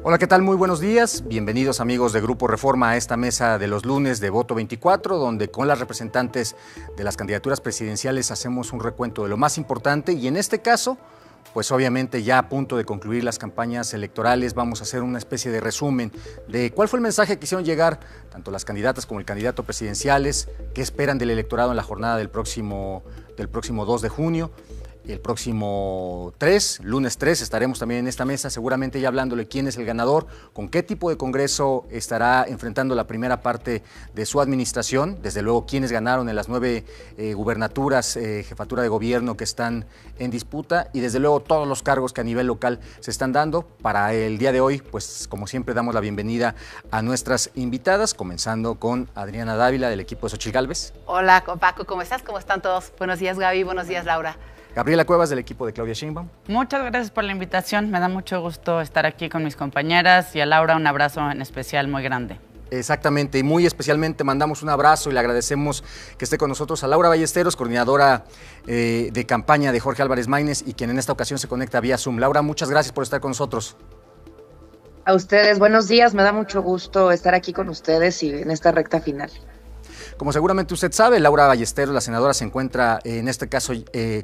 Hola, ¿qué tal? Muy buenos días. Bienvenidos amigos de Grupo Reforma a esta mesa de los lunes de Voto 24, donde con las representantes de las candidaturas presidenciales hacemos un recuento de lo más importante y en este caso, pues obviamente ya a punto de concluir las campañas electorales, vamos a hacer una especie de resumen de cuál fue el mensaje que quisieron llegar tanto las candidatas como el candidato presidenciales, qué esperan del electorado en la jornada del próximo 2 de junio. El próximo lunes 3, estaremos también en esta mesa, seguramente ya hablándole quién es el ganador, con qué tipo de congreso estará enfrentando la primera parte de su administración, desde luego quiénes ganaron en las 9 gubernaturas, jefatura de gobierno que están en disputa y desde luego todos los cargos que a nivel local se están dando. Para el día de hoy, pues como siempre damos la bienvenida a nuestras invitadas, comenzando con Adriana Dávila del equipo de Xochitl Gálvez. Hola Paco, ¿cómo estás? ¿Cómo están todos? Buenos días Gaby, buenos días Laura. Gabriela Cuevas del equipo de Claudia Sheinbaum. Muchas gracias por la invitación, me da mucho gusto estar aquí con mis compañeras y a Laura un abrazo en especial muy grande. Exactamente, y muy especialmente mandamos un abrazo y le agradecemos que esté con nosotros a Laura Ballesteros, coordinadora de campaña de Jorge Álvarez Maínez y quien en esta ocasión se conecta vía Zoom. Laura, muchas gracias por estar con nosotros. A ustedes, buenos días, me da mucho gusto estar aquí con ustedes y en esta recta final. Como seguramente usted sabe, Laura Ballesteros, la senadora, se encuentra en este caso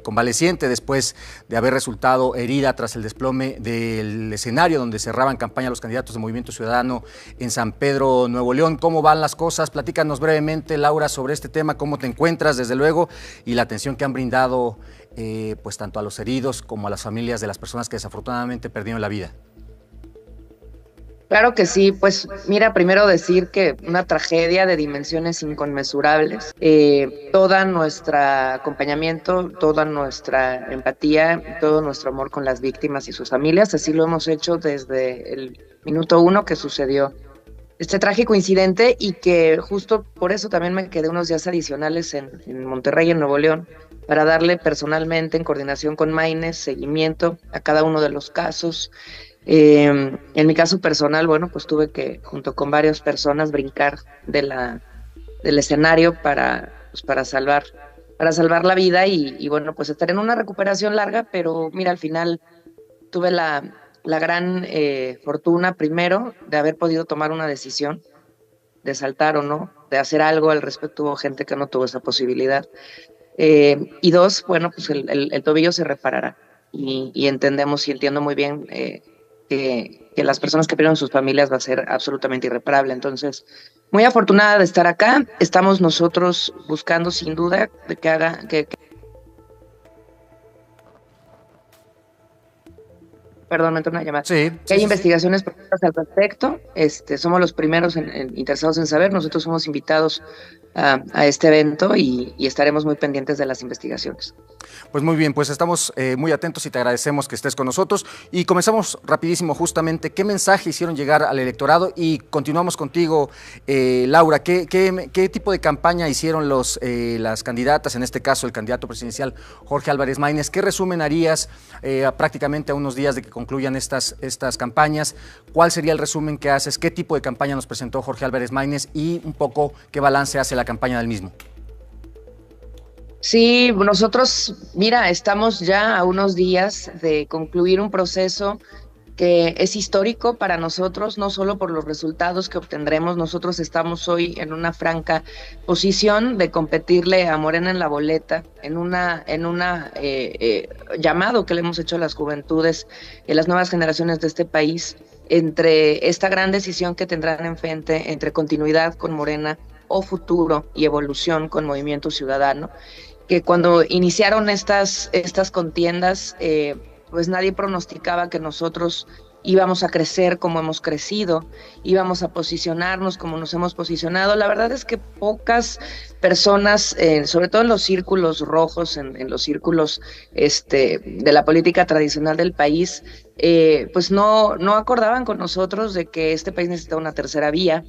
convaleciente después de haber resultado herida tras el desplome del escenario donde cerraban campaña los candidatos de Movimiento Ciudadano en San Pedro, Nuevo León. ¿Cómo van las cosas? Platícanos brevemente, Laura, sobre este tema, cómo te encuentras, desde luego, y la atención que han brindado pues tanto a los heridos como a las familias de las personas que desafortunadamente perdieron la vida. Claro que sí, pues mira, primero decir que una tragedia de dimensiones inconmensurables, todo nuestro acompañamiento, toda nuestra empatía, todo nuestro amor con las víctimas y sus familias, así lo hemos hecho desde el minuto 1 que sucedió este trágico incidente y que justo por eso también me quedé unos días adicionales en Monterrey, en Nuevo León, para darle personalmente, en coordinación con Maínez, seguimiento a cada uno de los casos. En mi caso personal, bueno, pues tuve que, junto con varias personas, brincar del escenario para salvar la vida y bueno, pues estar en una recuperación larga, pero mira, al final tuve la gran fortuna, primero, de haber podido tomar una decisión, de saltar o no, de hacer algo al respecto. Hubo gente que no tuvo esa posibilidad. Y dos, bueno, pues el tobillo se reparará y entendemos y entiendo muy bien que las personas que perdieron sus familias va a ser absolutamente irreparable. Entonces, muy afortunada de estar acá. Estamos nosotros buscando sin duda que perdón, me entró una llamada. Sí, que hay investigaciones profundas al respecto. Somos los primeros interesados en saber. Nosotros somos invitados a este evento y estaremos muy pendientes de las investigaciones. Pues muy bien, pues estamos muy atentos y te agradecemos que estés con nosotros y comenzamos rapidísimo justamente qué mensaje hicieron llegar al electorado y continuamos contigo, Laura, ¿qué tipo de campaña hicieron las candidatas, en este caso el candidato presidencial Jorge Álvarez Maínez? ¿Qué resumen harías prácticamente a unos días de que concluyan estas campañas? ¿Cuál sería el resumen que haces? ¿Qué tipo de campaña nos presentó Jorge Álvarez Maínez y un poco qué balance hace la campaña del mismo? Sí, nosotros, mira, estamos ya a unos días de concluir un proceso que es histórico para nosotros, no solo por los resultados que obtendremos. Nosotros estamos hoy en una franca posición de competirle a Morena en la boleta, en una llamado que le hemos hecho a las juventudes y a las nuevas generaciones de este país, entre esta gran decisión que tendrán enfrente, entre continuidad con Morena o futuro y evolución con Movimiento Ciudadano, que cuando iniciaron estas contiendas, pues nadie pronosticaba que nosotros íbamos a crecer como hemos crecido, íbamos a posicionarnos como nos hemos posicionado. La verdad es que pocas personas, sobre todo en los círculos rojos, en los círculos de la política tradicional del país, pues no acordaban con nosotros de que este país necesitaba una tercera vía.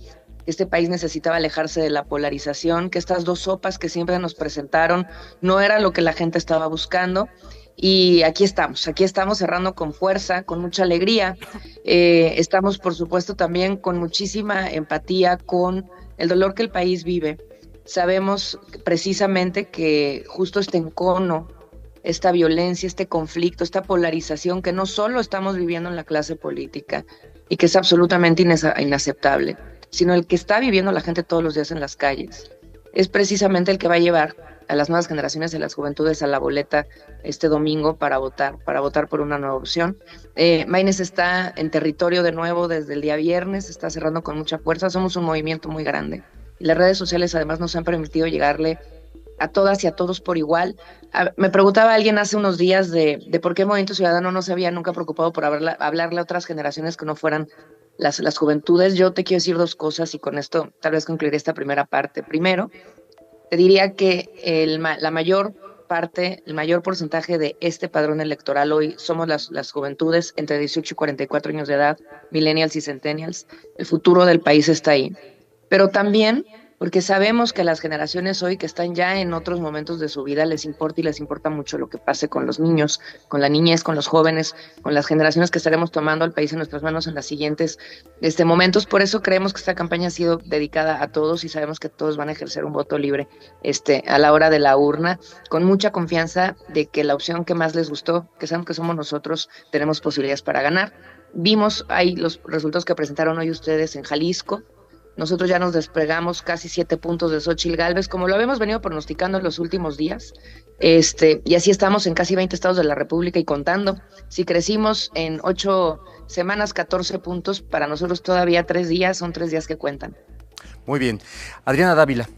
Este país necesitaba alejarse de la polarización, que estas dos sopas que siempre nos presentaron no era lo que la gente estaba buscando. Y aquí estamos cerrando con fuerza, con mucha alegría. Estamos, por supuesto, también con muchísima empatía con el dolor que el país vive. Sabemos precisamente que justo este encono, esta violencia, este conflicto, esta polarización que no solo estamos viviendo en la clase política, y que es absolutamente inaceptable, sino el que está viviendo la gente todos los días en las calles, es precisamente el que va a llevar a las nuevas generaciones de las juventudes a la boleta este domingo para votar por una nueva opción. Maynes está en territorio de nuevo desde el día viernes, está cerrando con mucha fuerza, somos un movimiento muy grande. Y las redes sociales además nos han permitido llegarle a todas y a todos por igual. Me preguntaba alguien hace unos días de por qué Movimiento Ciudadano no se había nunca preocupado por hablarle a otras generaciones que no fueran las juventudes. Yo te quiero decir dos cosas y con esto tal vez concluiré esta primera parte. Primero, te diría que la mayor parte, el mayor porcentaje de este padrón electoral hoy somos las juventudes entre 18 y 44 años de edad, millennials y centennials. El futuro del país está ahí. Pero también porque sabemos que las generaciones hoy que están ya en otros momentos de su vida les importa y les importa mucho lo que pase con los niños, con la niñez, con los jóvenes, con las generaciones que estaremos tomando al país en nuestras manos en los siguientes momentos. Por eso creemos que esta campaña ha sido dedicada a todos y sabemos que todos van a ejercer un voto libre a la hora de la urna, con mucha confianza de que la opción que más les gustó, que saben que somos nosotros, tenemos posibilidades para ganar. Vimos ahí los resultados que presentaron hoy ustedes en Jalisco. Nosotros ya nos desplegamos casi 7 puntos de Xóchitl Gálvez, como lo habíamos venido pronosticando en los últimos días, y así estamos en casi 20 estados de la República y contando. Si crecimos en 8 semanas, 14 puntos, para nosotros todavía 3 días, son 3 días que cuentan. Muy bien. Adriana Dávila,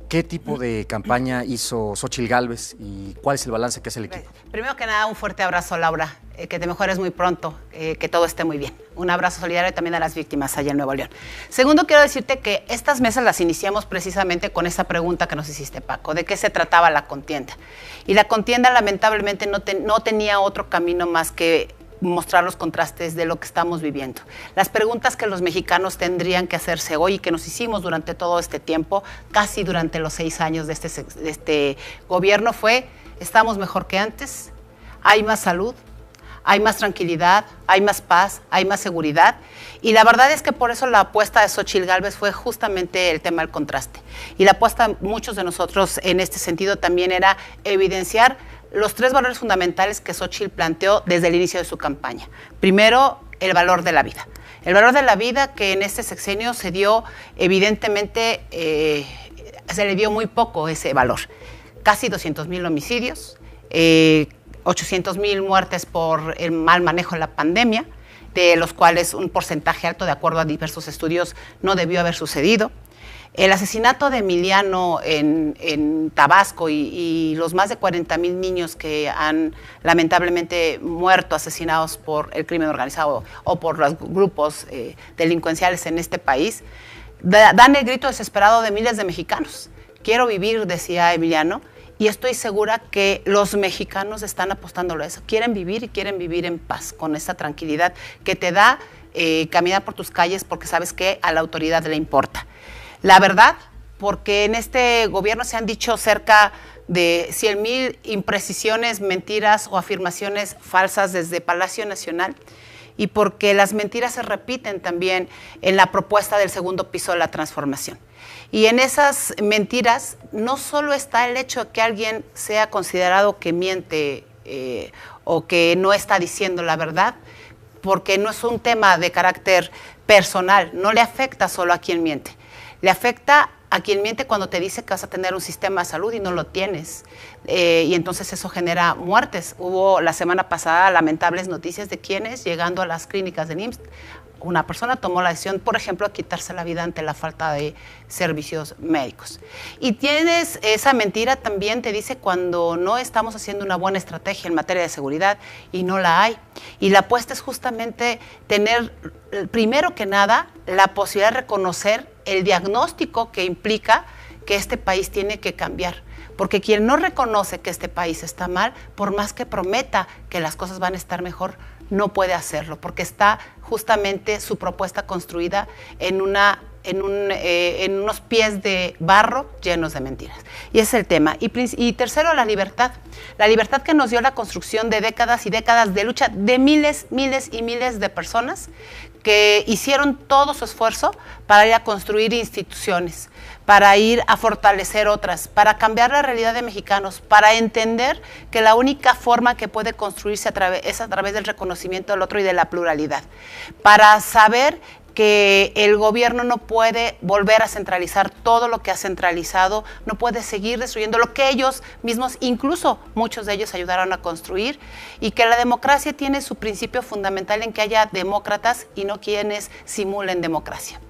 ¿qué tipo de campaña hizo Xóchitl Gálvez y cuál es el balance que hace el equipo? Primero que nada, un fuerte abrazo, Laura, que te mejores muy pronto, que todo esté muy bien. Un abrazo solidario también a las víctimas allá en Nuevo León. Segundo, quiero decirte que estas mesas las iniciamos precisamente con esa pregunta que nos hiciste, Paco, de qué se trataba la contienda. Y la contienda lamentablemente no tenía otro camino más que mostrar los contrastes de lo que estamos viviendo. Las preguntas que los mexicanos tendrían que hacerse hoy y que nos hicimos durante todo este tiempo, casi durante los 6 años de este gobierno, fue: ¿estamos mejor que antes? ¿Hay más salud? ¿Hay más tranquilidad? ¿Hay más paz? ¿Hay más seguridad? Y la verdad es que por eso la apuesta de Xóchitl Gálvez fue justamente el tema del contraste. Y la apuesta de muchos de nosotros en este sentido también era evidenciar los 3 valores fundamentales que Xóchitl planteó desde el inicio de su campaña. Primero, el valor de la vida. El valor de la vida que en este sexenio se dio, evidentemente, se le dio muy poco ese valor. Casi 200,000 homicidios, 800,000 muertes por el mal manejo de la pandemia, de los cuales un porcentaje alto, de acuerdo a diversos estudios, no debió haber sucedido. El asesinato de Emiliano en Tabasco y los más de 40,000 niños que han lamentablemente muerto asesinados por el crimen organizado o por los grupos delincuenciales en este país, dan el grito desesperado de miles de mexicanos. Quiero vivir, decía Emiliano, y estoy segura que los mexicanos están apostándolo a eso. Quieren vivir y quieren vivir en paz, con esa tranquilidad que te da caminar por tus calles porque sabes que a la autoridad le importa. La verdad, porque en este gobierno se han dicho cerca de 100,000 imprecisiones, mentiras o afirmaciones falsas desde Palacio Nacional, y porque las mentiras se repiten también en la propuesta del segundo piso de la transformación. Y en esas mentiras no solo está el hecho de que alguien sea considerado que miente o que no está diciendo la verdad, porque no es un tema de carácter personal, no le afecta solo a quien miente. Le afecta a quien miente cuando te dice que vas a tener un sistema de salud y no lo tienes. Y entonces eso genera muertes. Hubo la semana pasada lamentables noticias de quienes, llegando a las clínicas del IMSS, una persona tomó la decisión, por ejemplo, de quitarse la vida ante la falta de servicios médicos. Y tienes esa mentira también, te dice cuando no estamos haciendo una buena estrategia en materia de seguridad y no la hay. Y la apuesta es justamente tener, primero que nada, la posibilidad de reconocer el diagnóstico que implica que este país tiene que cambiar. Porque quien no reconoce que este país está mal, por más que prometa que las cosas van a estar mejor, no puede hacerlo, porque está justamente su propuesta construida en una en unos pies de barro llenos de mentiras. Y ese es el tema. Y tercero, la libertad. La libertad que nos dio la construcción de décadas y décadas de lucha de miles y miles de personas que hicieron todo su esfuerzo para ir a construir instituciones, para ir a fortalecer otras, para cambiar la realidad de mexicanos, para entender que la única forma que puede construirse es a través del reconocimiento del otro y de la pluralidad, para saber que el gobierno no puede volver a centralizar todo lo que ha centralizado, no puede seguir destruyendo lo que ellos mismos, incluso muchos de ellos ayudaron a construir, y que la democracia tiene su principio fundamental en que haya demócratas y no quienes simulen democracia.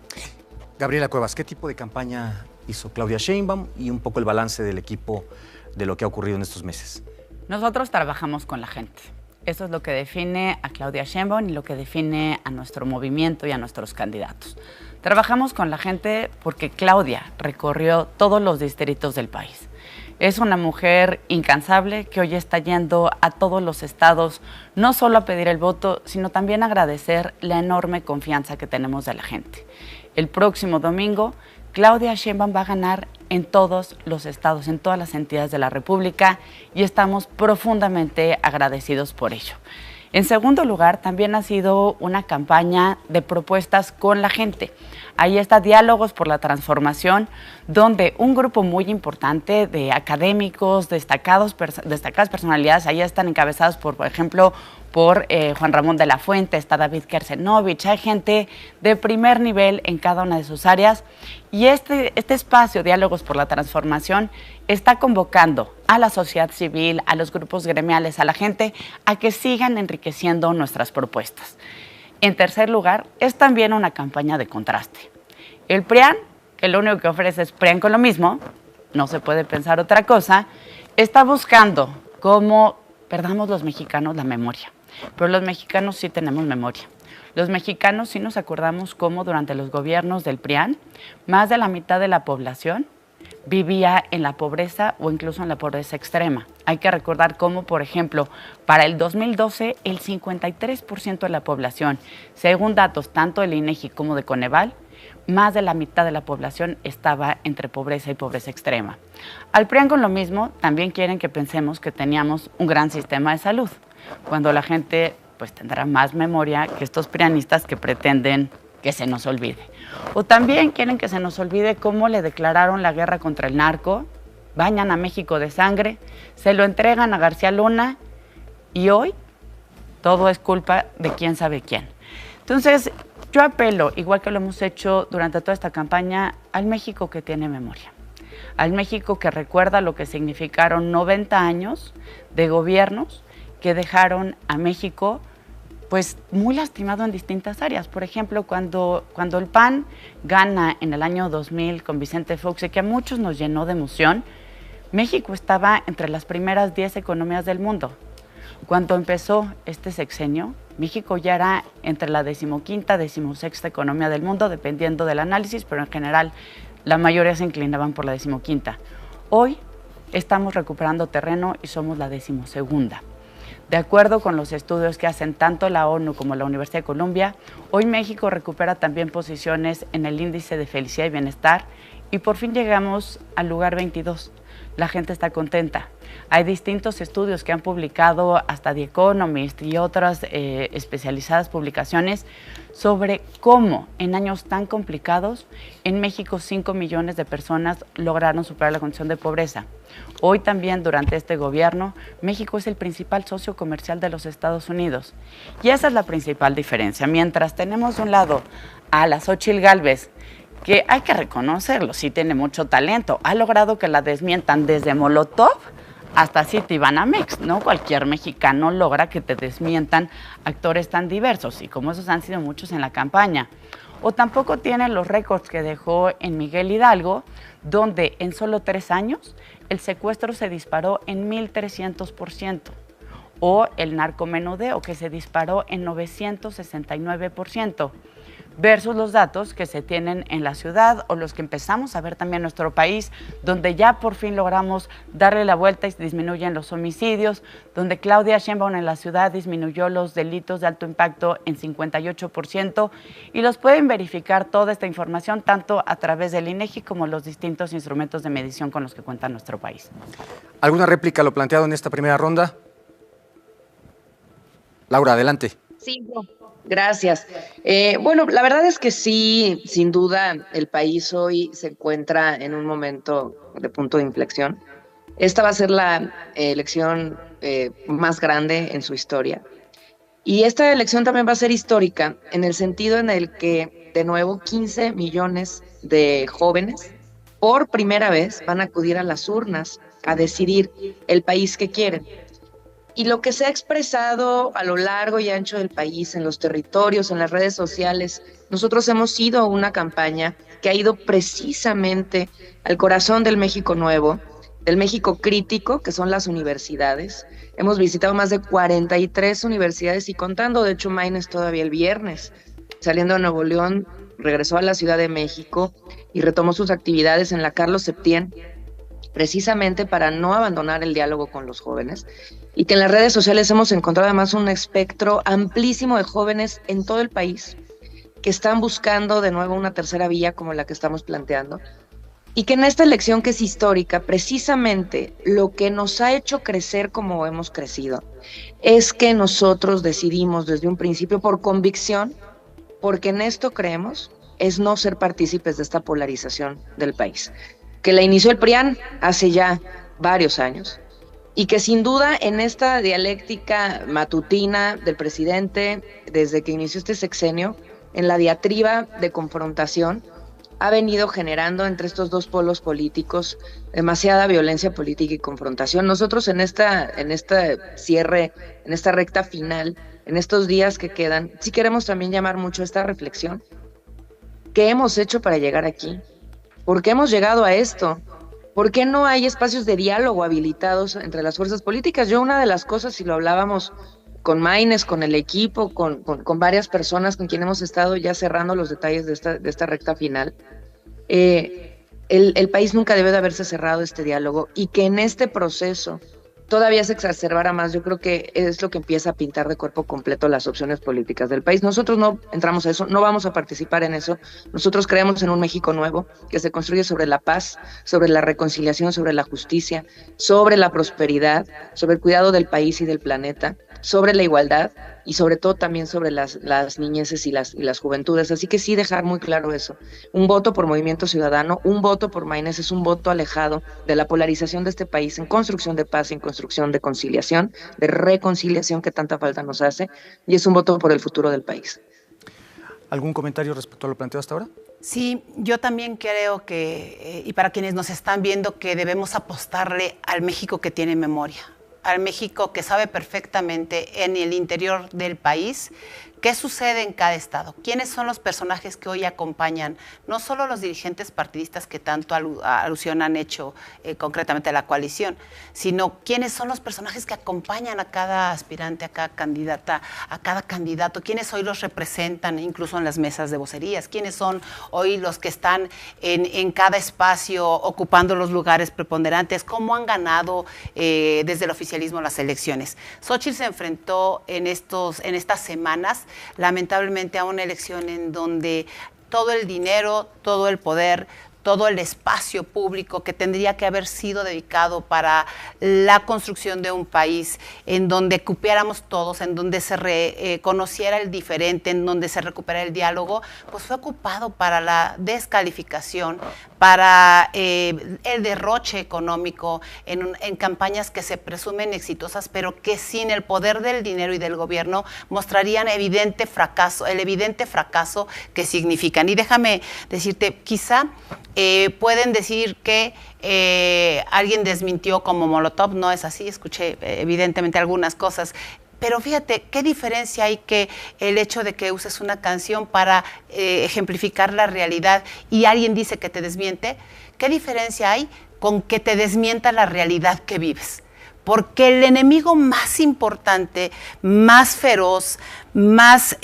Gabriela Cuevas, ¿qué tipo de campaña hizo Claudia Sheinbaum y un poco el balance del equipo de lo que ha ocurrido en estos meses? Nosotros trabajamos con la gente. Eso es lo que define a Claudia Sheinbaum y lo que define a nuestro movimiento y a nuestros candidatos. Trabajamos con la gente porque Claudia recorrió todos los distritos del país. Es una mujer incansable que hoy está yendo a todos los estados, no solo a pedir el voto, sino también a agradecer la enorme confianza que tenemos de la gente. El próximo domingo, Claudia Sheinbaum va a ganar en todos los estados, en todas las entidades de la República, y estamos profundamente agradecidos por ello. En segundo lugar, también ha sido una campaña de propuestas con la gente. Ahí está Diálogos por la Transformación, donde un grupo muy importante de académicos, destacadas personalidades, ahí están encabezados por ejemplo, por Juan Ramón de la Fuente, está David Kersenovich, hay gente de primer nivel en cada una de sus áreas. Y este espacio, Diálogos por la Transformación, está convocando a la sociedad civil, a los grupos gremiales, a la gente, a que sigan enriqueciendo nuestras propuestas. En tercer lugar, es también una campaña de contraste. El PRIAN, que lo único que ofrece es PRIAN con lo mismo, no se puede pensar otra cosa, está buscando cómo perdamos los mexicanos la memoria. Pero los mexicanos sí tenemos memoria. Los mexicanos sí nos acordamos cómo durante los gobiernos del PRIAN, más de la mitad de la población vivía en la pobreza o incluso en la pobreza extrema. Hay que recordar cómo, por ejemplo, para el 2012, el 53% de la población, según datos tanto del INEGI como de Coneval, más de la mitad de la población estaba entre pobreza y pobreza extrema. Al PRIAN con lo mismo, también quieren que pensemos que teníamos un gran sistema de salud, cuando la gente pues tendrá más memoria que estos prianistas que pretenden que se nos olvide. O también quieren que se nos olvide cómo le declararon la guerra contra el narco, bañan a México de sangre, se lo entregan a García Luna y hoy todo es culpa de quién sabe quién. Entonces, yo apelo, igual que lo hemos hecho durante toda esta campaña, al México que tiene memoria, al México que recuerda lo que significaron 90 años de gobiernos que dejaron a México pues muy lastimado en distintas áreas. Por ejemplo, cuando el PAN gana en el año 2000 con Vicente Fox, que a muchos nos llenó de emoción, México estaba entre las primeras 10 economías del mundo. Cuando empezó este sexenio, México ya era entre la 15ª, 16ª economía del mundo, dependiendo del análisis, pero en general la mayoría se inclinaban por la 15ª. Hoy estamos recuperando terreno y somos la 12ª. De acuerdo con los estudios que hacen tanto la ONU como la Universidad de Columbia, hoy México recupera también posiciones en el índice de felicidad y bienestar y por fin llegamos al lugar 22. La gente está contenta. Hay distintos estudios que han publicado hasta The Economist y otras especializadas publicaciones sobre cómo en años tan complicados en México 5 millones de personas lograron superar la condición de pobreza. Hoy también durante este gobierno, México es el principal socio comercial de los Estados Unidos. Y esa es la principal diferencia. Mientras tenemos de un lado a la Xóchitl Gálvez, que hay que reconocerlo, sí tiene mucho talento, ha logrado que la desmientan desde Molotov hasta Citibanamex, ¿no? Cualquier mexicano logra que te desmientan actores tan diversos, y como esos han sido muchos en la campaña. O tampoco tienen los récords que dejó en Miguel Hidalgo, donde en solo 3 años el secuestro se disparó en 1,300%, o el narcomenudeo, que se disparó en 969%. versus los datos que se tienen en la ciudad o los que empezamos a ver también en nuestro país, donde ya por fin logramos darle la vuelta y disminuyen los homicidios, donde Claudia Sheinbaum en la ciudad disminuyó los delitos de alto impacto en 58%, y los pueden verificar toda esta información tanto a través del INEGI como los distintos instrumentos de medición con los que cuenta nuestro país. ¿Alguna réplica a lo planteado en esta primera ronda? Laura, adelante. Sí, gracias. Bueno, la verdad es que sí, sin duda, el país hoy se encuentra en un momento de punto de inflexión. Esta va a ser la elección más grande en su historia. Y esta elección también va a ser histórica en el sentido en el que, de nuevo, 15 millones de jóvenes por primera vez van a acudir a las urnas a decidir el país que quieren. Y lo que se ha expresado a lo largo y ancho del país, en los territorios, en las redes sociales, nosotros hemos sido una campaña que ha ido precisamente al corazón del México nuevo, del México crítico, que son las universidades. Hemos visitado más de 43 universidades y contando, de hecho, Maynes todavía el viernes, saliendo de Nuevo León, regresó a la Ciudad de México y retomó sus actividades en la Carlos Septién, precisamente para no abandonar el diálogo con los jóvenes, y que en las redes sociales hemos encontrado además un espectro amplísimo de jóvenes en todo el país que están buscando de nuevo una tercera vía como la que estamos planteando, y que en esta elección que es histórica, precisamente lo que nos ha hecho crecer como hemos crecido es que nosotros decidimos desde un principio por convicción, porque en esto creemos, es no ser partícipes de esta polarización del país, que la inició el PRIAN hace ya varios años, y que sin duda en esta dialéctica matutina del presidente, desde que inició este sexenio, en la diatriba de confrontación, ha venido generando entre estos dos polos políticos demasiada violencia política y confrontación. Nosotros en este cierre, en esta recta final, en estos días que quedan, sí queremos también llamar mucho esta reflexión. ¿Qué hemos hecho para llegar aquí? ¿Por qué hemos llegado a esto? ¿Por qué no hay espacios de diálogo habilitados entre las fuerzas políticas? Yo una de las cosas, si lo hablábamos con Maynes, con el equipo, con varias personas con quien hemos estado ya cerrando los detalles de esta recta final, el país nunca debe de haberse cerrado este diálogo, y que en este proceso todavía se exacerbara más, yo creo que es lo que empieza a pintar de cuerpo completo las opciones políticas del país. Nosotros no entramos a eso, no vamos a participar en eso. Nosotros creemos en un México nuevo que se construye sobre la paz, sobre la reconciliación, sobre la justicia, sobre la prosperidad, sobre el cuidado del país y del planeta, sobre la igualdad y sobre todo también sobre las niñeces y las juventudes. Así que sí dejar muy claro eso. Un voto por Movimiento Ciudadano, un voto por Maynes es un voto alejado de la polarización de este país en construcción de paz, en construcción de conciliación, de reconciliación que tanta falta nos hace, y es un voto por el futuro del país. ¿Algún comentario respecto a lo planteado hasta ahora? Sí, yo también creo que, y para quienes nos están viendo, que debemos apostarle al México que tiene memoria, al México que sabe perfectamente en el interior del país qué sucede en cada estado, quiénes son los personajes que hoy acompañan, no solo los dirigentes partidistas que tanto alusión han hecho concretamente a la coalición, sino quiénes son los personajes que acompañan a cada aspirante, a cada candidata, a cada candidato, quiénes hoy los representan incluso en las mesas de vocerías, quiénes son hoy los que están en cada espacio ocupando los lugares preponderantes, cómo han ganado desde el oficialismo las elecciones. Xóchitl se enfrentó en estas semanas lamentablemente a una elección en donde todo el dinero, todo el poder, todo el espacio público que tendría que haber sido dedicado para la construcción de un país en donde cupiéramos todos, en donde se reconociera el diferente, en donde se recuperara el diálogo, pues fue ocupado para la descalificación, para el derroche económico en campañas que se presumen exitosas, pero que sin el poder del dinero y del gobierno mostrarían el evidente fracaso que significan. Y déjame decirte, quizá pueden decir que alguien desmintió como Molotov, no es así, escuché evidentemente algunas cosas, pero fíjate, ¿qué diferencia hay que el hecho de que uses una canción para ejemplificar la realidad y alguien dice que te desmiente? ¿Qué diferencia hay con que te desmienta la realidad que vives? porque el enemigo más importante, más feroz, más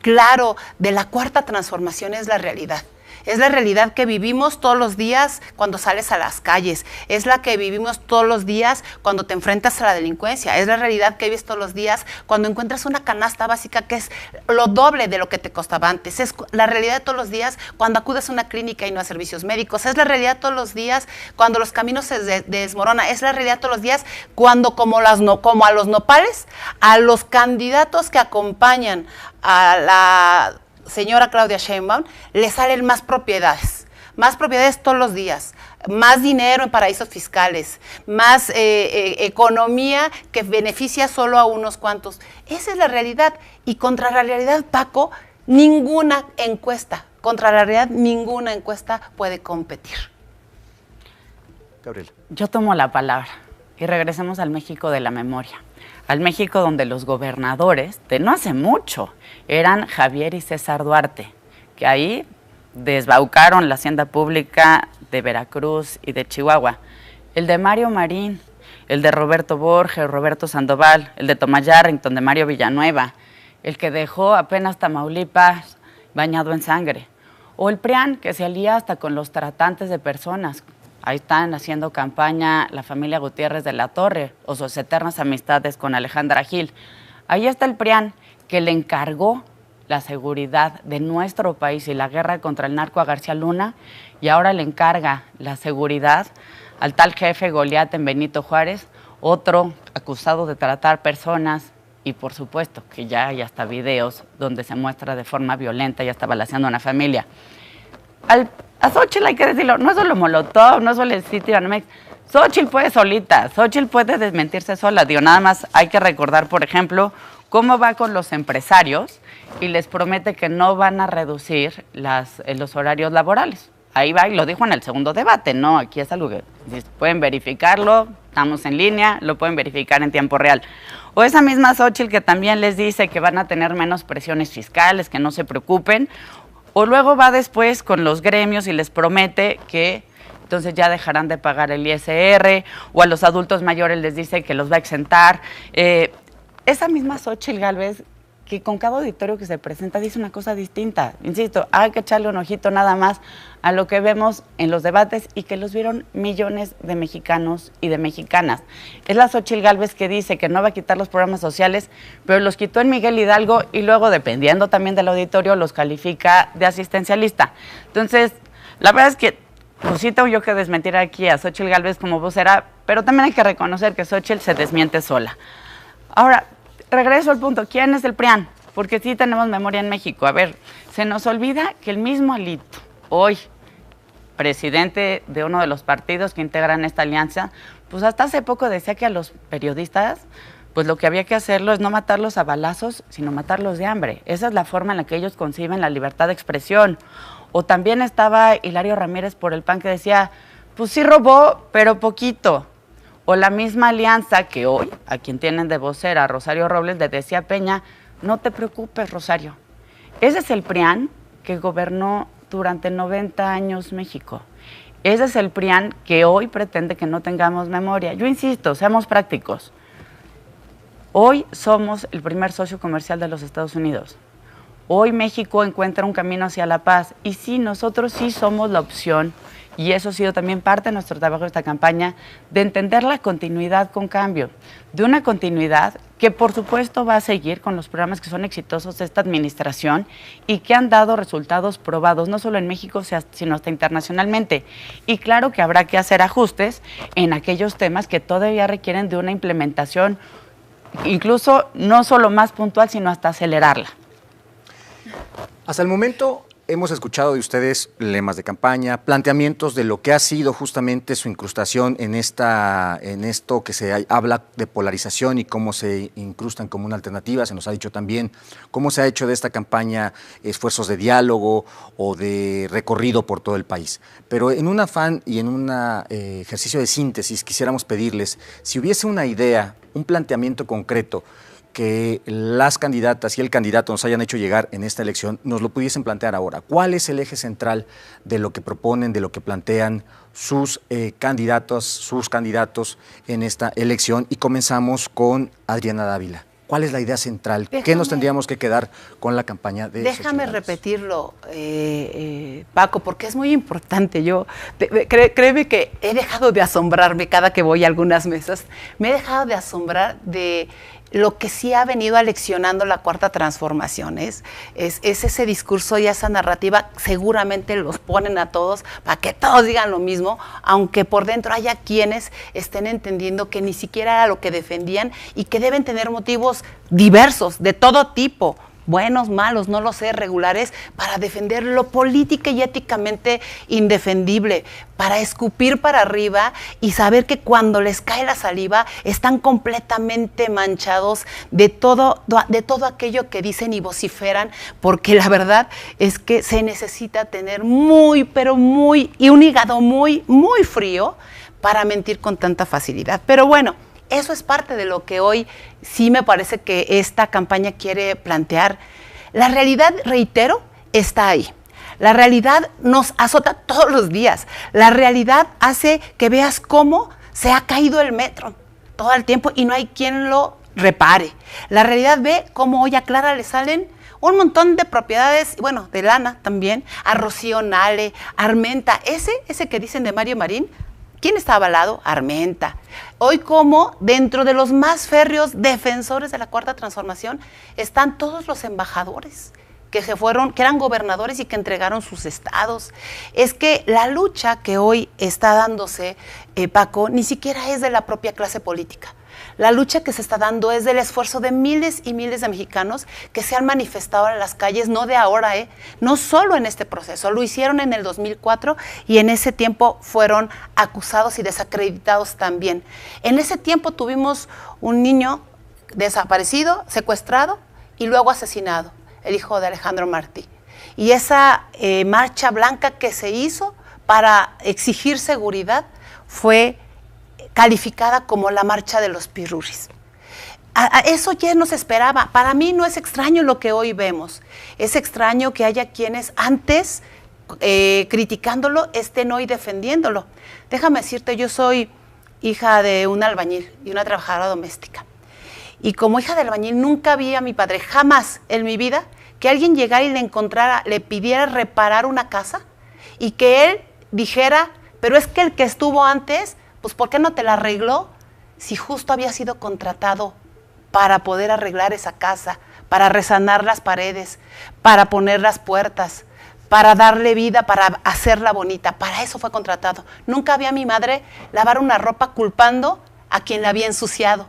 claro de la cuarta transformación es la realidad. Es la realidad que vivimos todos los días cuando sales a las calles. Es la que vivimos todos los días cuando te enfrentas a la delincuencia. Es la realidad que vives todos los días cuando encuentras una canasta básica que es lo doble de lo que te costaba antes. Es la realidad de todos los días cuando acudes a una clínica y no a servicios médicos. Es la realidad todos los días cuando los caminos se desmoronan. Es la realidad todos los días cuando, como a los nopales, a los candidatos que acompañan a la señora Claudia Sheinbaum, le salen más propiedades todos los días, más dinero en paraísos fiscales, más economía que beneficia solo a unos cuantos. Esa es la realidad. Y contra la realidad, Paco, contra la realidad ninguna encuesta puede competir. Gabriela. Yo tomo la palabra y regresemos al México de la memoria. Al México donde los gobernadores, de no hace mucho, eran Javier y César Duarte, que ahí desbaucaron la hacienda pública de Veracruz y de Chihuahua. El de Mario Marín, el de Roberto Borges, Roberto Sandoval, el de Tomás Yarrington, de Mario Villanueva, el que dejó apenas Tamaulipas bañado en sangre. O el PRIAN, que se alía hasta con los tratantes de personas. Ahí están haciendo campaña la familia Gutiérrez de la Torre o sus eternas amistades con Alejandra Gil. Ahí está el PRIAN, que le encargó la seguridad de nuestro país y la guerra contra el narco a García Luna, y ahora le encarga la seguridad al tal jefe Goliat en Benito Juárez, otro acusado de tratar personas, y por supuesto que ya hay hasta videos donde se muestra de forma violenta y hasta balaceando a una familia. A Xóchitl hay que decirlo, no es solo Molotov, no es solo el sitio Banamex. Xóchitl puede solita, Xóchitl puede desmentirse sola. Digo, nada más hay que recordar, por ejemplo, cómo va con los empresarios y les promete que no van a reducir los horarios laborales. Ahí va y lo dijo en el segundo debate, ¿no? Aquí es algo que pueden verificarlo, estamos en línea, lo pueden verificar en tiempo real. O esa misma Xóchitl que también les dice que van a tener menos presiones fiscales, que no se preocupen. O luego va después con los gremios y les promete que entonces ya dejarán de pagar el ISR, o a los adultos mayores les dice que los va a exentar. Esa misma Xóchitl Gálvez, que con cada auditorio que se presenta dice una cosa distinta. Insisto, hay que echarle un ojito nada más a lo que vemos en los debates y que los vieron millones de mexicanos y de mexicanas. Es la Xóchitl Gálvez que dice que no va a quitar los programas sociales, pero los quitó en Miguel Hidalgo y luego, dependiendo también del auditorio, los califica de asistencialista. Entonces, la verdad es que pues sí tengo yo que desmentir aquí a Xóchitl Gálvez como vocera, pero también hay que reconocer que Xóchitl se desmiente sola. Ahora, regreso al punto, ¿quién es el PRIAN? Porque sí tenemos memoria en México. A ver, se nos olvida que el mismo Alito, hoy presidente de uno de los partidos que integran esta alianza, pues hasta hace poco decía que a los periodistas, pues lo que había que hacerlo es no matarlos a balazos, sino matarlos de hambre. Esa es la forma en la que ellos conciben la libertad de expresión. O también estaba Hilario Ramírez por el PAN que decía, pues sí robó, pero poquito. O la misma alianza que hoy, a quien tienen de vocera, Rosario Robles, le decía a Peña, no te preocupes, Rosario. Ese es el PRIAN que gobernó durante 90 años México. Ese es el PRIAN que hoy pretende que no tengamos memoria. Yo insisto, seamos prácticos. Hoy somos el primer socio comercial de los Estados Unidos. Hoy México encuentra un camino hacia la paz. Y sí, nosotros sí somos la opción, y eso ha sido también parte de nuestro trabajo de esta campaña, de entender la continuidad con cambio, de una continuidad que por supuesto va a seguir con los programas que son exitosos de esta administración y que han dado resultados probados, no solo en México, sino hasta internacionalmente. Y claro que habrá que hacer ajustes en aquellos temas que todavía requieren de una implementación, incluso no solo más puntual, sino hasta acelerarla. Hasta el momento hemos escuchado de ustedes lemas de campaña, planteamientos de lo que ha sido justamente su incrustación en esto que se habla de polarización y cómo se incrustan como una alternativa. Se nos ha dicho también cómo se ha hecho de esta campaña esfuerzos de diálogo o de recorrido por todo el país. Pero en un afán y en un ejercicio de síntesis quisiéramos pedirles, si hubiese una idea, un planteamiento concreto que las candidatas y el candidato nos hayan hecho llegar en esta elección, nos lo pudiesen plantear ahora. ¿Cuál es el eje central de lo que proponen, de lo que plantean sus candidatos en esta elección? Y comenzamos con Adriana Dávila. ¿Cuál es la idea central? ¿Qué nos tendríamos que quedar con la campaña de Déjame repetirlo, Paco, porque es muy importante. Créeme que he dejado de asombrarme cada que voy a algunas mesas. Me he dejado de asombrar de lo que sí ha venido aleccionando la Cuarta Transformación. Es ese discurso y esa narrativa, seguramente los ponen a todos para que todos digan lo mismo, aunque por dentro haya quienes estén entendiendo que ni siquiera era lo que defendían y que deben tener motivos diversos, de todo tipo, buenos, malos, no lo sé, regulares, para defender lo política y éticamente indefendible, para escupir para arriba y saber que cuando les cae la saliva están completamente manchados de todo aquello que dicen y vociferan, porque la verdad es que se necesita tener y un hígado muy, muy frío para mentir con tanta facilidad. Pero bueno, eso es parte de lo que hoy sí me parece que esta campaña quiere plantear. La realidad, reitero, está ahí. La realidad nos azota todos los días. La realidad hace que veas cómo se ha caído el metro todo el tiempo y no hay quien lo repare. La realidad ve cómo hoy a Clara le salen un montón de propiedades, bueno, de lana también, a Rocío Nale, Armenta, ese que dicen de Mario Marín. ¿Quién está avalado? Armenta. Hoy como dentro de los más férreos defensores de la Cuarta Transformación están todos los embajadores que eran gobernadores y que entregaron sus estados. Es que la lucha que hoy está dándose, Paco, ni siquiera es de la propia clase política. La lucha que se está dando es del esfuerzo de miles y miles de mexicanos que se han manifestado en las calles, no de ahora, no solo en este proceso, lo hicieron en el 2004 y en ese tiempo fueron acusados y desacreditados también. En ese tiempo tuvimos un niño desaparecido, secuestrado y luego asesinado, el hijo de Alejandro Martí. Y esa marcha blanca que se hizo para exigir seguridad fue calificada como la marcha de los pirurris. Eso ya nos esperaba. Para mí no es extraño lo que hoy vemos. Es extraño que haya quienes antes, criticándolo, estén hoy defendiéndolo. Déjame decirte, yo soy hija de un albañil y una trabajadora doméstica. Y como hija de albañil nunca vi a mi padre, jamás en mi vida, que alguien llegara y le pidiera reparar una casa y que él dijera, pero es que el que estuvo antes, pues ¿por qué no te la arregló si justo había sido contratado para poder arreglar esa casa, para resanar las paredes, para poner las puertas, para darle vida, para hacerla bonita? Para eso fue contratado. Nunca vi a mi madre lavar una ropa culpando a quien la había ensuciado,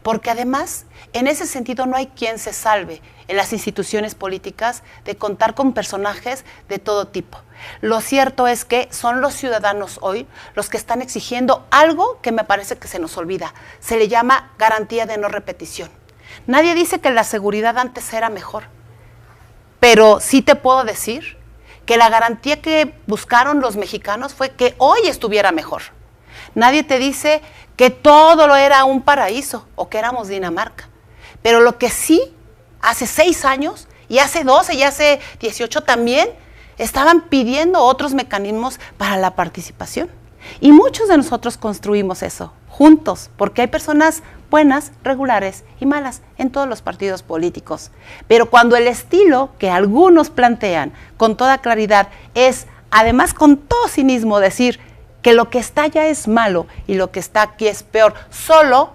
porque además, en ese sentido, no hay quien se salve en las instituciones políticas de contar con personajes de todo tipo. Lo cierto es que son los ciudadanos hoy los que están exigiendo algo que me parece que se nos olvida. Se le llama garantía de no repetición. Nadie dice que la seguridad antes era mejor, pero sí te puedo decir que la garantía que buscaron los mexicanos fue que hoy estuviera mejor. Nadie te dice que todo lo era un paraíso o que éramos Dinamarca, pero lo que sí, hace 6 años y hace 12 y hace 18 también estaban pidiendo otros mecanismos para la participación. Y muchos de nosotros construimos eso juntos, porque hay personas buenas, regulares y malas en todos los partidos políticos. Pero cuando el estilo que algunos plantean con toda claridad es, además con todo cinismo, decir que lo que está allá es malo y lo que está aquí es peor, solo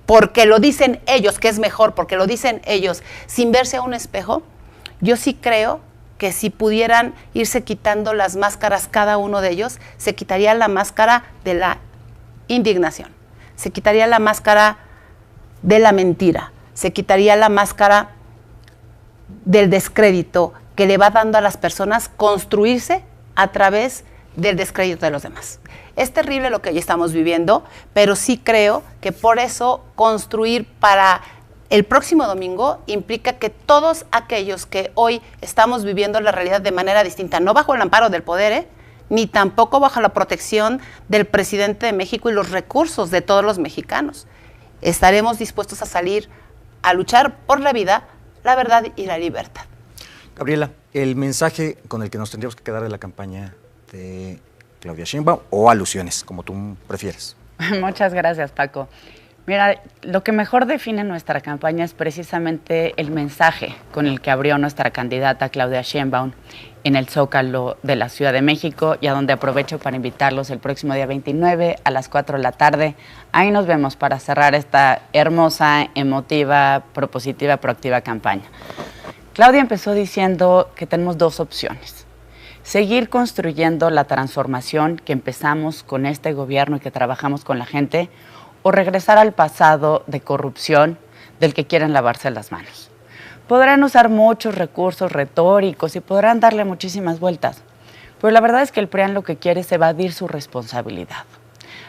porque lo dicen ellos, que es mejor, porque lo dicen ellos, sin verse a un espejo, yo sí creo que si pudieran irse quitando las máscaras cada uno de ellos, se quitaría la máscara de la indignación, se quitaría la máscara de la mentira, se quitaría la máscara del descrédito que le va dando a las personas construirse a través del descrédito de los demás. Es terrible lo que hoy estamos viviendo, pero sí creo que por eso construir para el próximo domingo implica que todos aquellos que hoy estamos viviendo la realidad de manera distinta, no bajo el amparo del poder, ni tampoco bajo la protección del presidente de México y los recursos de todos los mexicanos, estaremos dispuestos a salir a luchar por la vida, la verdad y la libertad. Gabriela, el mensaje con el que nos tendríamos que quedar de la campaña de Claudia Sheinbaum, o alusiones, como tú prefieres. Muchas gracias, Paco. Mira, lo que mejor define nuestra campaña es precisamente el mensaje con el que abrió nuestra candidata Claudia Sheinbaum en el Zócalo de la Ciudad de México, y a donde aprovecho para invitarlos el próximo día 29 a las 4 de la tarde. Ahí nos vemos para cerrar esta hermosa, emotiva, propositiva, proactiva campaña. Claudia empezó diciendo que tenemos dos opciones: seguir construyendo la transformación que empezamos con este gobierno y que trabajamos con la gente, o regresar al pasado de corrupción del que quieren lavarse las manos. Podrán usar muchos recursos retóricos y podrán darle muchísimas vueltas, pero la verdad es que el PRIAN lo que quiere es evadir su responsabilidad.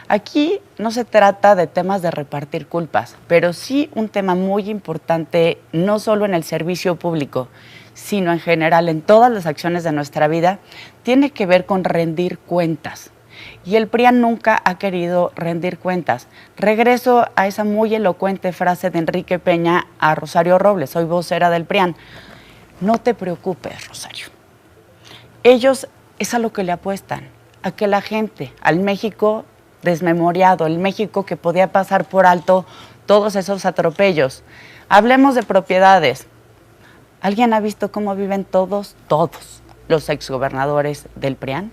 Aquí no se trata de temas de repartir culpas, pero sí un tema muy importante, no solo en el servicio público, sino en general en todas las acciones de nuestra vida, tiene que ver con rendir cuentas. Y el PRIAN nunca ha querido rendir cuentas. Regreso a esa muy elocuente frase de Enrique Peña a Rosario Robles, hoy vocera del PRIAN. No te preocupes, Rosario. Ellos es a lo que le apuestan, a que la gente, al México desmemoriado, el México que podía pasar por alto todos esos atropellos. Hablemos de propiedades. ¿Alguien ha visto cómo viven todos los exgobernadores del PRIAN?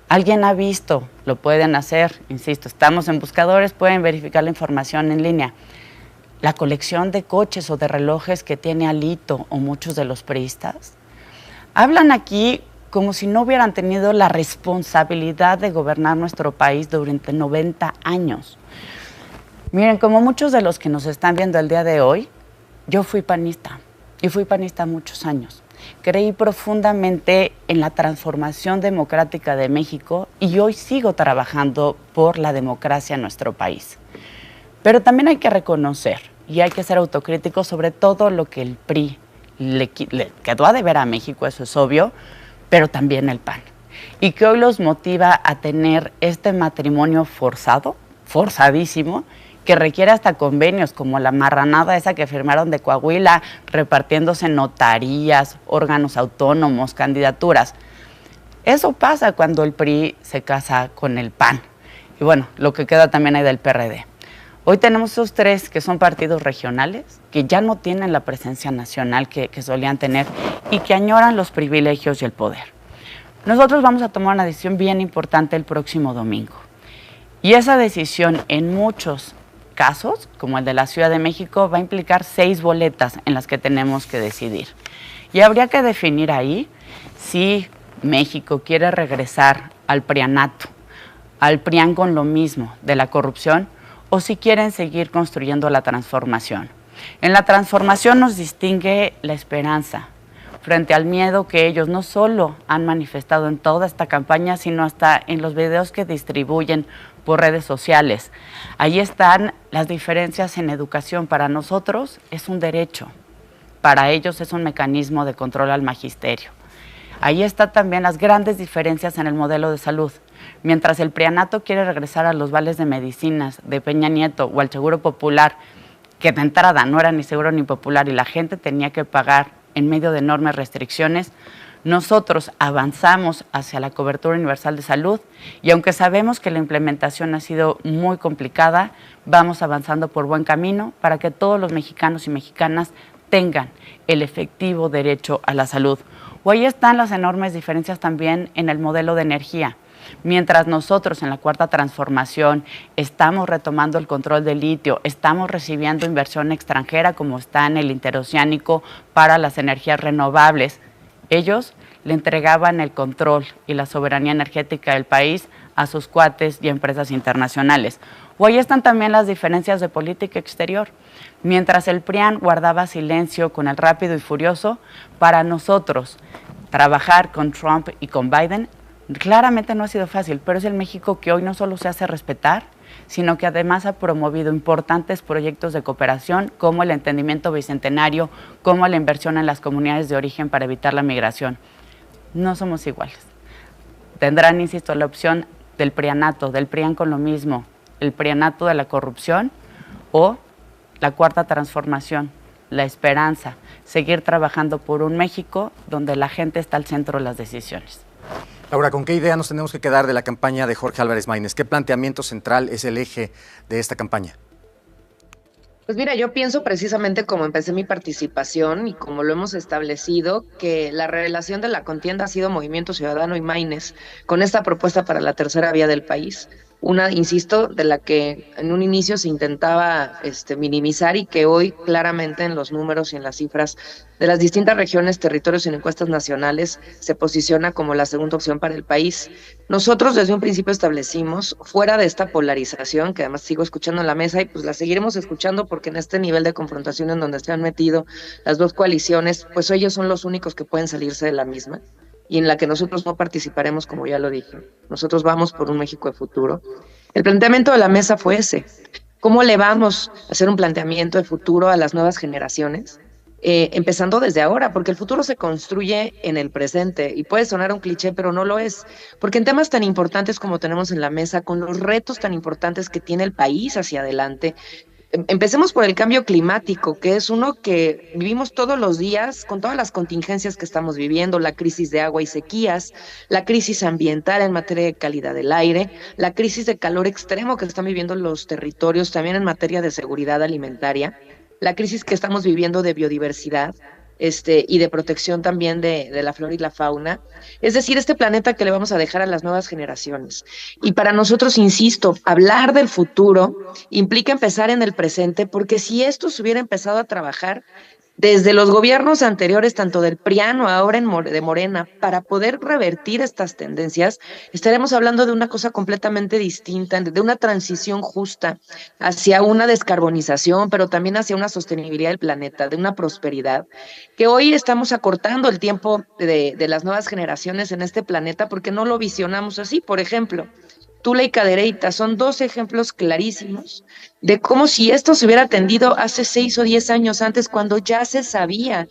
¿Alguien ha visto? Lo pueden hacer, insisto, estamos en buscadores, pueden verificar la información en línea. La colección de coches o de relojes que tiene Alito o muchos de los priistas. Hablan aquí como si no hubieran tenido la responsabilidad de gobernar nuestro país durante 90 años. Miren, como muchos de los que nos están viendo el día de hoy, yo fui panista y fui panista muchos años. Creí profundamente en la transformación democrática de México y hoy sigo trabajando por la democracia en nuestro país. Pero también hay que reconocer y hay que ser autocríticos sobre todo lo que el PRI le quedó a deber a México, eso es obvio, pero también el PAN. Y que hoy los motiva a tener este matrimonio forzado, forzadísimo, que requiere hasta convenios, como la marranada esa que firmaron de Coahuila, repartiéndose notarías, órganos autónomos, candidaturas. Eso pasa cuando el PRI se casa con el PAN. Y bueno, lo que queda también hay del PRD. Hoy tenemos esos tres que son partidos regionales, que ya no tienen la presencia nacional que solían tener y que añoran los privilegios y el poder. Nosotros vamos a tomar una decisión bien importante el próximo domingo. Y esa decisión en muchos casos, como el de la Ciudad de México, va a implicar 6 boletas en las que tenemos que decidir. Y habría que definir ahí si México quiere regresar al prianato, al PRIAN con lo mismo de la corrupción, o si quieren seguir construyendo la transformación. En la transformación nos distingue la esperanza frente al miedo que ellos no solo han manifestado en toda esta campaña, sino hasta en los videos que distribuyen por redes sociales. Ahí están las diferencias en educación. Para nosotros es un derecho, para ellos es un mecanismo de control al magisterio. Ahí están también las grandes diferencias en el modelo de salud. Mientras el prianato quiere regresar a los vales de medicinas de Peña Nieto o al Seguro Popular, que de entrada no era ni seguro ni popular y la gente tenía que pagar en medio de enormes restricciones, nosotros avanzamos hacia la cobertura universal de salud y aunque sabemos que la implementación ha sido muy complicada, vamos avanzando por buen camino para que todos los mexicanos y mexicanas tengan el efectivo derecho a la salud. O ahí están las enormes diferencias también en el modelo de energía. Mientras nosotros en la Cuarta Transformación estamos retomando el control del litio, estamos recibiendo inversión extranjera como está en el interoceánico para las energías renovables, ellos le entregaban el control y la soberanía energética del país a sus cuates y empresas internacionales. O ahí están también las diferencias de política exterior. Mientras el PRIAN guardaba silencio con el Rápido y Furioso, para nosotros trabajar con Trump y con Biden claramente no ha sido fácil, pero es el México que hoy no solo se hace respetar, sino que además ha promovido importantes proyectos de cooperación como el entendimiento bicentenario, como la inversión en las comunidades de origen para evitar la migración. No somos iguales. Tendrán, insisto, la opción del prianato, del PRIAN con lo mismo, el prianato de la corrupción o la cuarta transformación, la esperanza, seguir trabajando por un México donde la gente está al centro de las decisiones. Laura, ¿con qué idea nos tenemos que quedar de la campaña de Jorge Álvarez Maínez? ¿Qué planteamiento central es el eje de esta campaña? Pues mira, yo pienso precisamente como empecé mi participación y como lo hemos establecido, que la revelación de la contienda ha sido Movimiento Ciudadano y Maínez con esta propuesta para la tercera vía del país. Una, insisto, de la que en un inicio se intentaba minimizar y que hoy claramente en los números y en las cifras de las distintas regiones, territorios y en encuestas nacionales se posiciona como la segunda opción para el país. Nosotros desde un principio establecimos, fuera de esta polarización, que además sigo escuchando en la mesa y pues la seguiremos escuchando porque en este nivel de confrontación en donde se han metido las dos coaliciones, pues ellos son los únicos que pueden salirse de la misma y en la que nosotros no participaremos, como ya lo dije. Nosotros vamos por un México de futuro. El planteamiento de la mesa fue ese. ¿Cómo le vamos a hacer un planteamiento de futuro a las nuevas generaciones? Empezando desde ahora, porque el futuro se construye en el presente y puede sonar un cliché, pero no lo es, porque en temas tan importantes como tenemos en la mesa, con los retos tan importantes que tiene el país hacia adelante, empecemos por el cambio climático, que es uno que vivimos todos los días con todas las contingencias que estamos viviendo, la crisis de agua y sequías, la crisis ambiental en materia de calidad del aire, la crisis de calor extremo que están viviendo los territorios, también en materia de seguridad alimentaria, la crisis que estamos viviendo de biodiversidad, y de protección también de la flora y la fauna, es decir, este planeta que le vamos a dejar a las nuevas generaciones. Y para nosotros, insisto, hablar del futuro implica empezar en el presente, porque si esto se hubiera empezado a trabajar desde los gobiernos anteriores, tanto del PRIAN o ahora de Morena, para poder revertir estas tendencias, estaremos hablando de una cosa completamente distinta, de una transición justa hacia una descarbonización, pero también hacia una sostenibilidad del planeta, de una prosperidad, que hoy estamos acortando el tiempo de las nuevas generaciones en este planeta porque no lo visionamos así. Por ejemplo, Tula y Cadereyta son dos ejemplos clarísimos de cómo si esto se hubiera atendido hace 6 o 10 años antes, cuando ya se sabía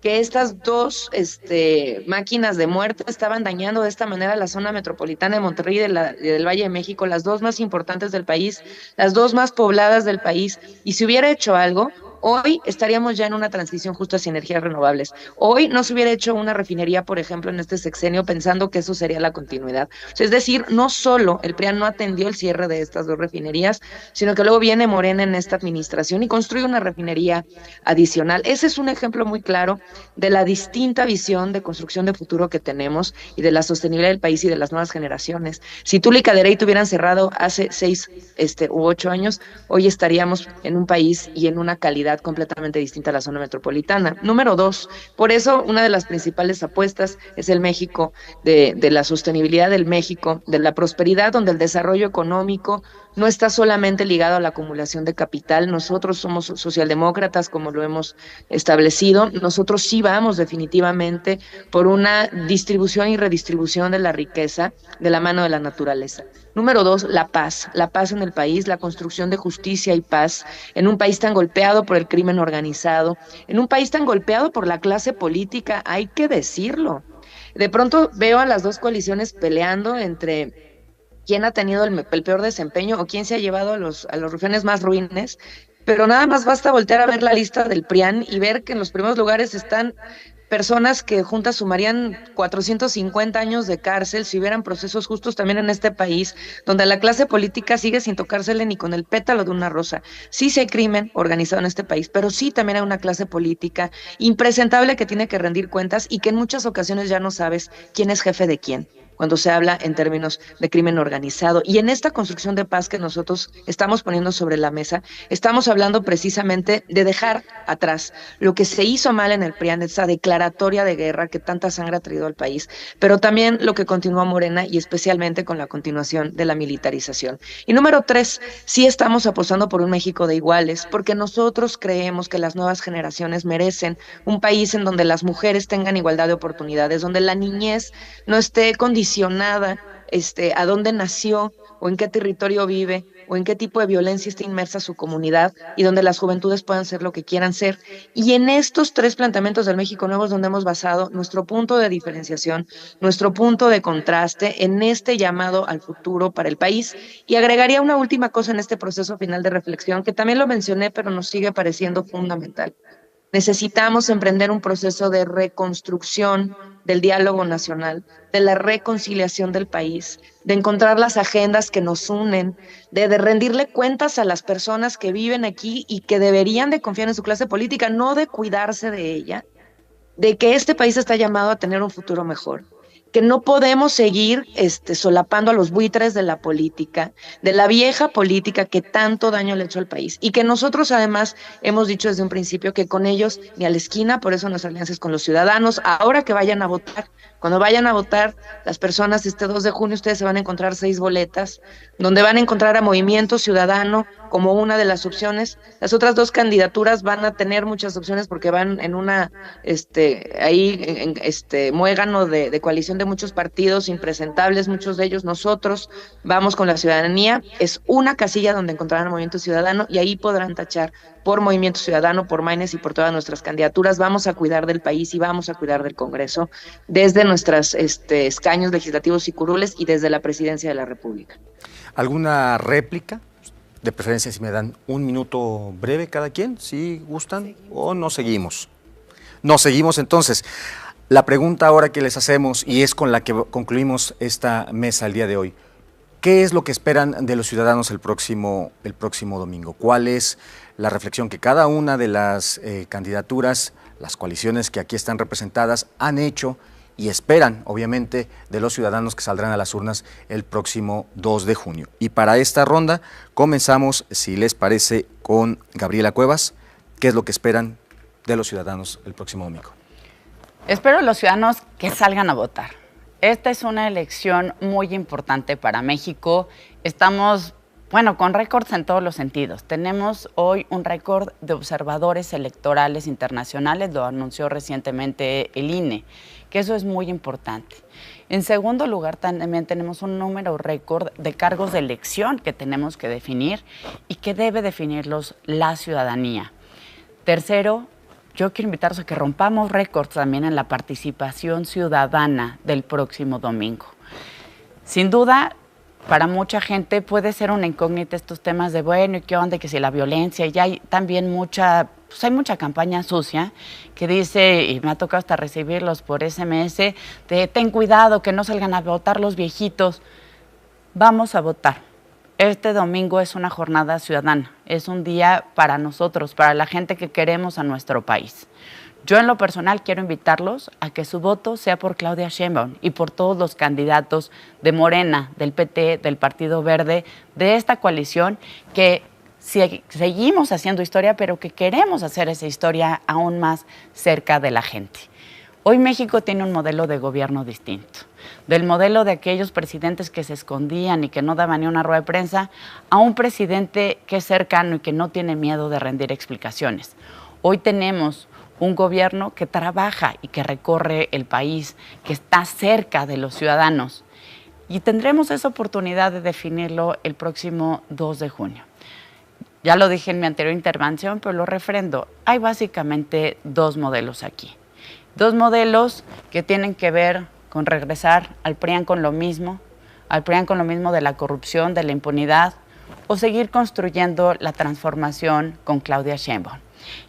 que estas dos máquinas de muerte estaban dañando de esta manera la zona metropolitana de Monterrey y del Valle de México, las dos más importantes del país, las dos más pobladas del país, y si hubiera hecho algo, hoy estaríamos ya en una transición justa hacia energías renovables. Hoy no se hubiera hecho una refinería, por ejemplo, en este sexenio, pensando que eso sería la continuidad. O sea, es decir, no solo el PRIAN no atendió el cierre de estas dos refinerías, sino que luego viene Morena en esta administración y construye una refinería adicional. Ese es un ejemplo muy claro de la distinta visión de construcción de futuro que tenemos y de la sostenibilidad del país y de las nuevas generaciones. Si Tula y Cadereyta hubieran cerrado hace 6 u 8 años, hoy estaríamos en un país y en una calidad completamente distinta a la zona metropolitana. Número 2, por eso una de las principales apuestas es el México, de la sostenibilidad del México, de la prosperidad, donde el desarrollo económico no está solamente ligado a la acumulación de capital. Nosotros somos socialdemócratas, como lo hemos establecido. Nosotros sí vamos definitivamente por una distribución y redistribución de la riqueza de la mano de la naturaleza. Número 2, la paz en el país, la construcción de justicia y paz en un país tan golpeado por el crimen organizado, en un país tan golpeado por la clase política, hay que decirlo. De pronto veo a las dos coaliciones peleando entre quién ha tenido el peor desempeño o quién se ha llevado a los rufianes más ruines, pero nada más basta voltear a ver la lista del PRIAN y ver que en los primeros lugares están personas que juntas sumarían 450 años de cárcel si hubieran procesos justos también en este país, donde la clase política sigue sin tocársele ni con el pétalo de una rosa. Sí hay crimen organizado en este país, pero sí también hay una clase política impresentable que tiene que rendir cuentas y que en muchas ocasiones ya no sabes quién es jefe de quién cuando se habla en términos de crimen organizado. Y en esta construcción de paz que nosotros estamos poniendo sobre la mesa, estamos hablando precisamente de dejar atrás lo que se hizo mal en el PRIAN, esa declaratoria de guerra que tanta sangre ha traído al país, pero también lo que continúa Morena y especialmente con la continuación de la militarización. Y número 3, sí estamos apostando por un México de iguales, porque nosotros creemos que las nuevas generaciones merecen un país en donde las mujeres tengan igualdad de oportunidades, donde la niñez no esté condicionada a dónde nació o en qué territorio vive o en qué tipo de violencia está inmersa su comunidad y donde las juventudes puedan ser lo que quieran ser. Y en estos tres planteamientos del México Nuevo es donde hemos basado nuestro punto de diferenciación, nuestro punto de contraste en este llamado al futuro para el país. Y agregaría una última cosa en este proceso final de reflexión, que también lo mencioné, pero nos sigue pareciendo fundamental. Necesitamos emprender un proceso de reconstrucción del diálogo nacional, de la reconciliación del país, de encontrar las agendas que nos unen, de rendirle cuentas a las personas que viven aquí y que deberían de confiar en su clase política, no de cuidarse de ella, de que este país está llamado a tener un futuro mejor, que no podemos seguir solapando a los buitres de la política, de la vieja política que tanto daño le ha hecho al país, y que nosotros además hemos dicho desde un principio que con ellos ni a la esquina, por eso nuestra alianza es con los ciudadanos. Ahora que vayan a votar, cuando vayan a votar las personas este 2 de junio, ustedes se van a encontrar 6 boletas, donde van a encontrar a Movimiento Ciudadano como una de las opciones. Las otras 2 candidaturas van a tener muchas opciones porque van en una muégano de coalición de muchos partidos impresentables, muchos de ellos nosotros. Vamos con la ciudadanía, es una casilla donde encontrarán Movimiento Ciudadano y ahí podrán tachar por Movimiento Ciudadano, por Maynes y por todas nuestras candidaturas. Vamos a cuidar del país y vamos a cuidar del Congreso desde nuestros escaños legislativos y curules y desde la Presidencia de la República. ¿Alguna réplica? De preferencia, si me dan un minuto breve cada quien, si gustan, o nos seguimos. Nos seguimos entonces. La pregunta ahora que les hacemos, y es con la que concluimos esta mesa el día de hoy, ¿qué es lo que esperan de los ciudadanos el próximo domingo? ¿Cuál es la reflexión que cada una de las candidaturas, las coaliciones que aquí están representadas, han hecho y esperan, obviamente, de los ciudadanos que saldrán a las urnas el próximo 2 de junio? Y para esta ronda comenzamos, si les parece, con Gabriela Cuevas. ¿Qué es lo que esperan de los ciudadanos el próximo domingo? Espero los ciudadanos que salgan a votar. Esta es una elección muy importante para México. Estamos, con récords en todos los sentidos. Tenemos hoy un récord de observadores electorales internacionales, lo anunció recientemente el INE, que eso es muy importante. En segundo lugar, también tenemos un número récord de cargos de elección que tenemos que definir y que debe definirlos la ciudadanía. Tercero, yo quiero invitarlos a que rompamos récords también en la participación ciudadana del próximo domingo. Sin duda, para mucha gente puede ser una incógnita estos temas de, ¿y qué onda? Que si la violencia, y ya hay también hay mucha campaña sucia que dice, y me ha tocado hasta recibirlos por SMS, de ten cuidado que no salgan a votar los viejitos. Vamos a votar. Este domingo es una jornada ciudadana, es un día para nosotros, para la gente que queremos a nuestro país. Yo en lo personal quiero invitarlos a que su voto sea por Claudia Sheinbaum y por todos los candidatos de Morena, del PT, del Partido Verde, de esta coalición que seguimos haciendo historia, pero que queremos hacer esa historia aún más cerca de la gente. Hoy México tiene un modelo de gobierno distinto, del modelo de aquellos presidentes que se escondían y que no daban ni una rueda de prensa, a un presidente que es cercano y que no tiene miedo de rendir explicaciones. Hoy tenemos un gobierno que trabaja y que recorre el país, que está cerca de los ciudadanos. Y tendremos esa oportunidad de definirlo el próximo 2 de junio. Ya lo dije en mi anterior intervención, pero lo refrendo. Hay básicamente 2 modelos aquí. 2 modelos que tienen que ver con regresar al PRIAN con lo mismo de la corrupción, de la impunidad, o seguir construyendo la transformación con Claudia Sheinbaum.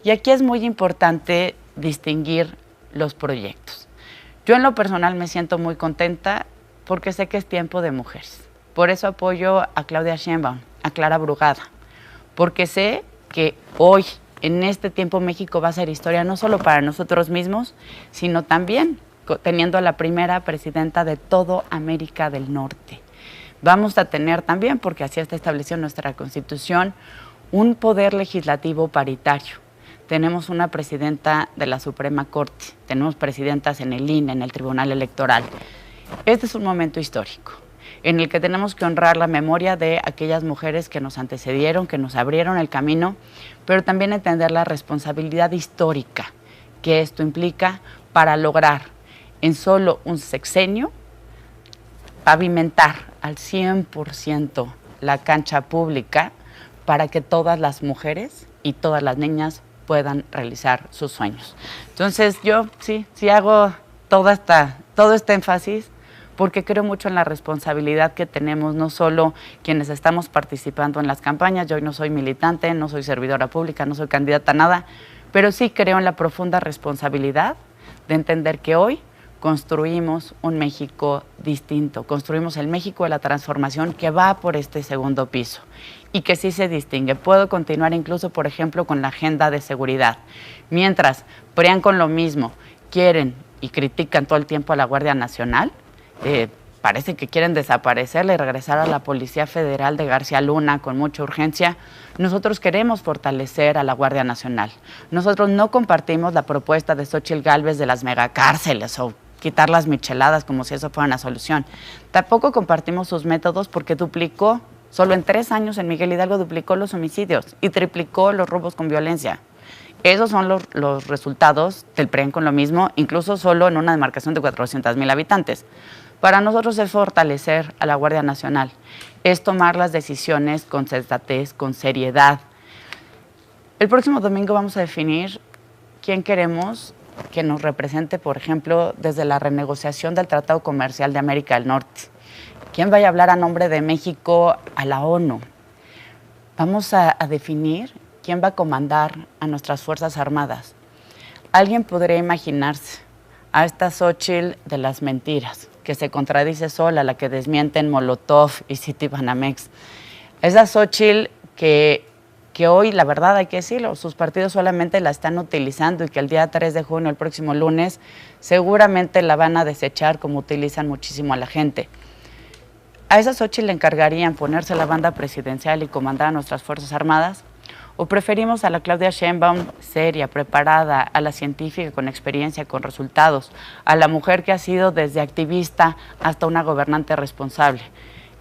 Y aquí es muy importante distinguir los proyectos. Yo en lo personal me siento muy contenta porque sé que es tiempo de mujeres. Por eso apoyo a Claudia Sheinbaum, a Clara Brugada, porque sé que hoy, en este tiempo, México va a ser historia no solo para nosotros mismos, sino también teniendo a la primera presidenta de toda América del Norte. Vamos a tener también, porque así está establecido en nuestra Constitución, un poder legislativo paritario. Tenemos una presidenta de la Suprema Corte, tenemos presidentas en el INE, en el Tribunal Electoral. Este es un momento histórico en el que tenemos que honrar la memoria de aquellas mujeres que nos antecedieron, que nos abrieron el camino, pero también entender la responsabilidad histórica que esto implica para lograr en solo un sexenio pavimentar al 100% la cancha pública para que todas las mujeres y todas las niñas puedan realizar sus sueños. Entonces yo sí hago todo este énfasis porque creo mucho en la responsabilidad que tenemos, no solo quienes estamos participando en las campañas. Yo hoy no soy militante, no soy servidora pública, no soy candidata a nada, pero sí creo en la profunda responsabilidad de entender que hoy construimos un México distinto, construimos el México de la transformación que va por este segundo piso y que sí se distingue. Puedo continuar incluso, por ejemplo, con la agenda de seguridad. Mientras PRIAN con lo mismo quieren y critican todo el tiempo a la Guardia Nacional, parece que quieren desaparecerla y regresar a la Policía Federal de García Luna con mucha urgencia. Nosotros queremos fortalecer a la Guardia Nacional. Nosotros no compartimos la propuesta de Xóchitl Gálvez de las megacárceles o quitar las micheladas como si eso fuera una solución. Tampoco compartimos sus métodos porque duplicó, solo en 3 años en Miguel Hidalgo duplicó los homicidios y triplicó los robos con violencia. Esos son los resultados del PRIAN con lo mismo, incluso solo en una demarcación de 400,000 habitantes. Para nosotros es fortalecer a la Guardia Nacional, es tomar las decisiones con sensatez, con seriedad. El próximo domingo vamos a definir quién queremos que nos represente, por ejemplo, desde la renegociación del Tratado Comercial de América del Norte. ¿Quién vaya a hablar a nombre de México a la ONU? Vamos a definir quién va a comandar a nuestras Fuerzas Armadas. Alguien podría imaginarse a esta Xóchitl de las mentiras, que se contradice sola, la que desmienten Molotov y Citibanamex. Esa Xóchitl que hoy, la verdad hay que decirlo, sus partidos solamente la están utilizando y que el día 3 de junio, el próximo lunes, seguramente la van a desechar como utilizan muchísimo a la gente. ¿A esa Xóchitl le encargarían ponerse la banda presidencial y comandar a nuestras Fuerzas Armadas? ¿O preferimos a la Claudia Sheinbaum seria, preparada, a la científica con experiencia, con resultados, a la mujer que ha sido desde activista hasta una gobernante responsable?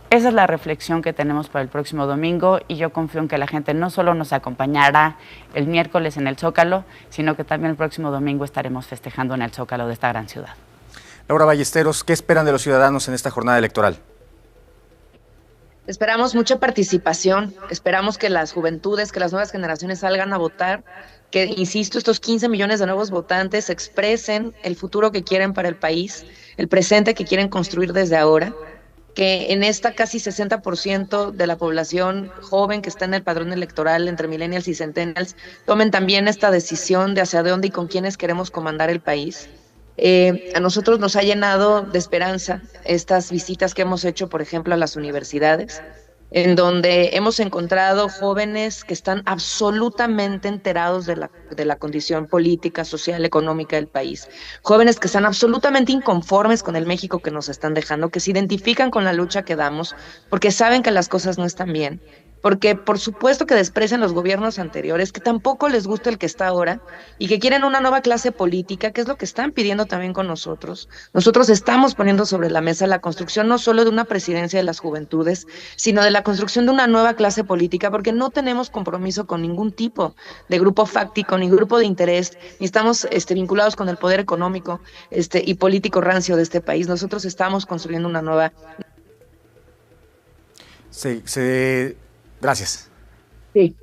Esa es la reflexión que tenemos para el próximo domingo y yo confío en que la gente no solo nos acompañará el miércoles en el Zócalo, sino que también el próximo domingo estaremos festejando en el Zócalo de esta gran ciudad. Laura Ballesteros, ¿qué esperan de los ciudadanos en esta jornada electoral? Esperamos mucha participación, esperamos que las juventudes, que las nuevas generaciones salgan a votar, que, insisto, estos 15 millones de nuevos votantes expresen el futuro que quieren para el país, el presente que quieren construir desde ahora, que en esta casi 60% de la población joven que está en el padrón electoral entre millennials y centennials tomen también esta decisión de hacia dónde y con quiénes queremos comandar el país. A nosotros nos ha llenado de esperanza estas visitas que hemos hecho, por ejemplo, a las universidades, en donde hemos encontrado jóvenes que están absolutamente enterados de la condición política, social, económica del país, jóvenes que están absolutamente inconformes con el México que nos están dejando, que se identifican con la lucha que damos, porque saben que las cosas no están bien, porque por supuesto que desprecian los gobiernos anteriores, que tampoco les gusta el que está ahora y que quieren una nueva clase política, que es lo que están pidiendo también con nosotros. Nosotros estamos poniendo sobre la mesa la construcción no solo de una presidencia de las juventudes, sino de la construcción de una nueva clase política, porque no tenemos compromiso con ningún tipo de grupo fáctico, ni grupo de interés, ni estamos vinculados con el poder económico y político rancio de este país. Nosotros estamos construyendo una nueva... Gracias. Sí,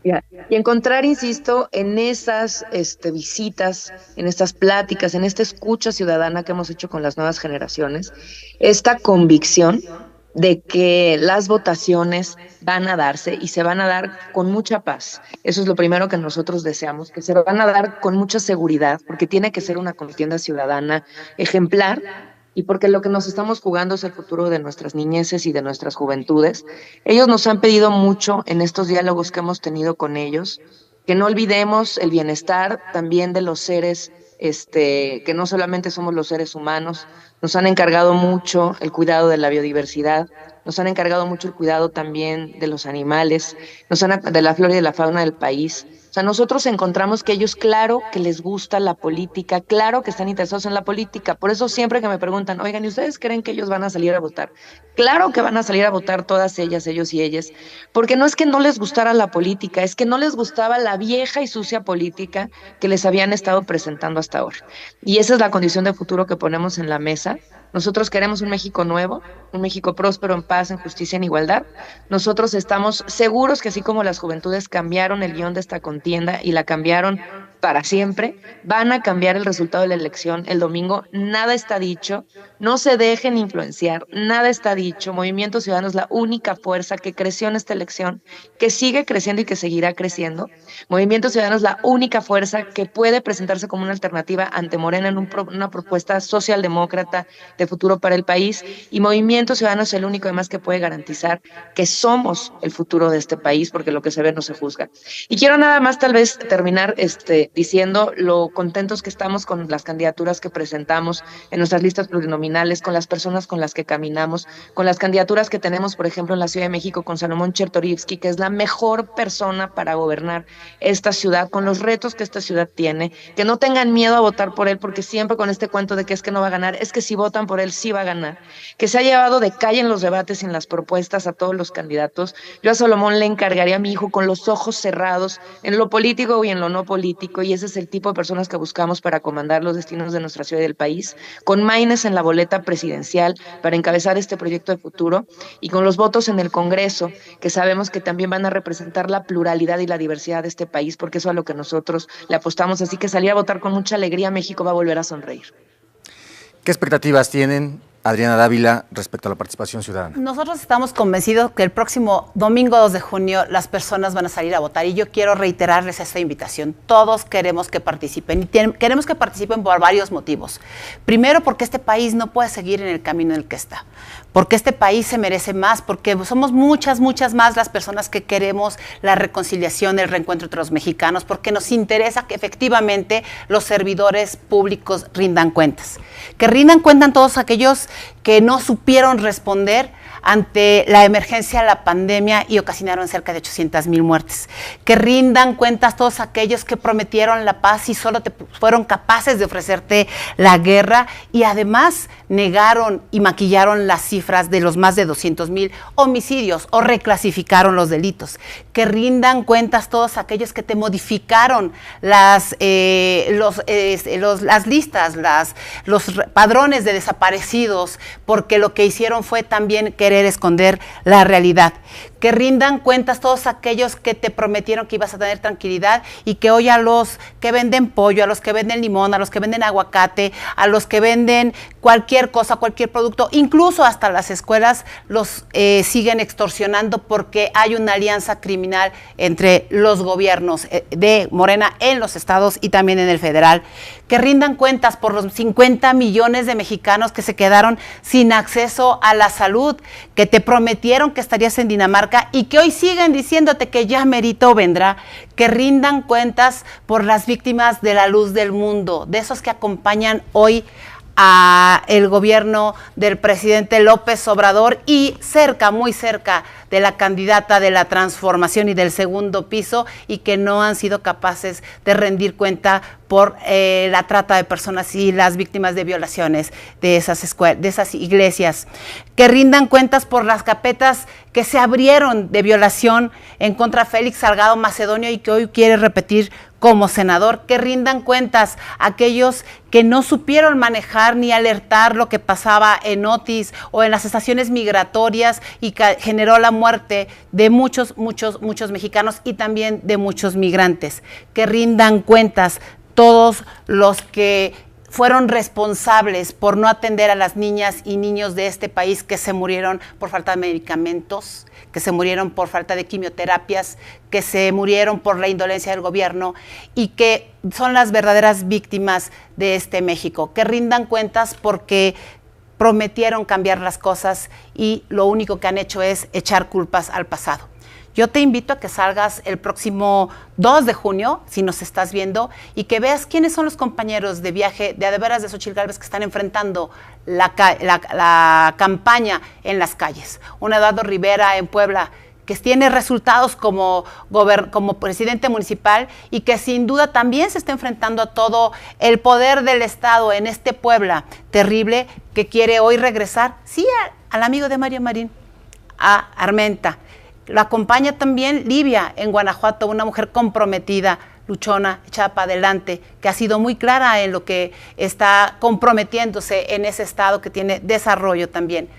ya. Y encontrar, insisto, en esas visitas, en estas pláticas, en esta escucha ciudadana que hemos hecho con las nuevas generaciones, esta convicción de que las votaciones van a darse y se van a dar con mucha paz. Eso es lo primero que nosotros deseamos, que se van a dar con mucha seguridad, porque tiene que ser una contienda ciudadana ejemplar, y porque lo que nos estamos jugando es el futuro de nuestras niñeces y de nuestras juventudes. Ellos nos han pedido mucho en estos diálogos que hemos tenido con ellos, que no olvidemos el bienestar también de los seres, que no solamente somos los seres humanos, nos han encargado mucho el cuidado de la biodiversidad, nos han encargado mucho el cuidado también de los animales, de la flora y de la fauna del país. O sea, nosotros encontramos que ellos, claro que les gusta la política, claro que están interesados en la política. Por eso siempre que me preguntan, oigan, ¿y ustedes creen que ellos van a salir a votar? Claro que van a salir a votar todas ellas, ellos y ellas, porque no es que no les gustara la política, es que no les gustaba la vieja y sucia política que les habían estado presentando hasta ahora. Y esa es la condición de futuro que ponemos en la mesa. Nosotros queremos un México nuevo, un México próspero, en paz, en justicia, en igualdad. Nosotros estamos seguros que así como las juventudes cambiaron el guión de esta contienda y la cambiaron para siempre, van a cambiar el resultado de la elección el domingo. Nada está dicho, no se dejen influenciar, nada está dicho. Movimiento Ciudadano es la única fuerza que creció en esta elección, que sigue creciendo y que seguirá creciendo. Movimiento Ciudadano es la única fuerza que puede presentarse como una alternativa ante Morena en una propuesta socialdemócrata de futuro para el país, y Movimiento Ciudadano es el único además que puede garantizar que somos el futuro de este país, porque lo que se ve no se juzga. Y quiero nada más tal vez terminar diciendo lo contentos que estamos con las candidaturas que presentamos en nuestras listas plurinominales, con las personas con las que caminamos, con las candidaturas que tenemos, por ejemplo, en la Ciudad de México con Salomón Chertorivsky, que es la mejor persona para gobernar esta ciudad, con los retos que esta ciudad tiene, que no tengan miedo a votar por él, porque siempre con este cuento de que es que no va a ganar, es que si votan por él sí va a ganar, que se ha llevado de calle en los debates y en las propuestas a todos los candidatos. Yo a Salomón le encargaría a mi hijo con los ojos cerrados en lo político y en lo no político, y ese es el tipo de personas que buscamos para comandar los destinos de nuestra ciudad y del país, con Maines en la boleta presidencial para encabezar este proyecto de futuro, y con los votos en el Congreso, que sabemos que también van a representar la pluralidad y la diversidad de este país, porque eso es a lo que nosotros le apostamos. Así que salir a votar con mucha alegría, México va a volver a sonreír. ¿Qué expectativas tienen, Adriana Dávila, respecto a la participación ciudadana? Nosotros estamos convencidos que el próximo domingo 2 de junio las personas van a salir a votar, y yo quiero reiterarles esta invitación. Todos queremos que participen, y queremos que participen por varios motivos. Primero, porque este país no puede seguir en el camino en el que está, porque este país se merece más, porque somos muchas más las personas que queremos la reconciliación, el reencuentro entre los mexicanos, porque nos interesa que efectivamente los servidores públicos rindan cuentas. Que rindan cuentas todos aquellos que no supieron responder ante la emergencia de la pandemia y ocasionaron cerca de 800,000 muertes. Que rindan cuentas todos aquellos que prometieron la paz y solo fueron capaces de ofrecerte la guerra, y además negaron y maquillaron las cifras de los más de 200,000 homicidios o reclasificaron los delitos. Que rindan cuentas todos aquellos que te modificaron las listas, los padrones de desaparecidos, porque lo que hicieron fue también querer esconder la realidad. Que rindan cuentas todos aquellos que te prometieron que ibas a tener tranquilidad, y que hoy a los que venden pollo, a los que venden limón, a los que venden aguacate, a los que venden cualquier cosa, cualquier producto, incluso hasta las escuelas, los siguen extorsionando, porque hay una alianza criminal entre los gobiernos de Morena en los estados y también en el federal. Que rindan cuentas por los 50 millones de mexicanos que se quedaron sin acceso a la salud, que te prometieron que estarías en Dinamarca y que hoy siguen diciéndote que ya merito vendrá. Que rindan cuentas por las víctimas de la luz del mundo, de esos que acompañan hoy a el gobierno del presidente López Obrador, y cerca, muy cerca de la candidata de la transformación y del segundo piso, y que no han sido capaces de rendir cuenta por la trata de personas y las víctimas de violaciones de esas iglesias. Que rindan cuentas por las carpetas que se abrieron de violación en contra de Félix Salgado Macedonio y que hoy quiere repetir como senador. Que rindan cuentas aquellos que no supieron manejar ni alertar lo que pasaba en Otis o en las estaciones migratorias y que generó la muerte de muchos mexicanos y también de muchos migrantes. Que rindan cuentas todos los que fueron responsables por no atender a las niñas y niños de este país, que se murieron por falta de medicamentos, que se murieron por falta de quimioterapias, que se murieron por la indolencia del gobierno, y que son las verdaderas víctimas de este México. Que rindan cuentas porque prometieron cambiar las cosas y lo único que han hecho es echar culpas al pasado. Yo te invito a que salgas el próximo 2 de junio, si nos estás viendo, y que veas quiénes son los compañeros de viaje de Adeveras de Xochitl Gálvez que están enfrentando la campaña en las calles. Un Eduardo Rivera en Puebla, que tiene resultados como presidente municipal y que sin duda también se está enfrentando a todo el poder del Estado en este Puebla terrible, que quiere hoy regresar, sí, al amigo de Mario Marín, a Armenta. Lo acompaña también Livia en Guanajuato, una mujer comprometida luchona, echada para adelante, que ha sido muy clara en lo que está comprometiéndose en ese estado que tiene desarrollo también.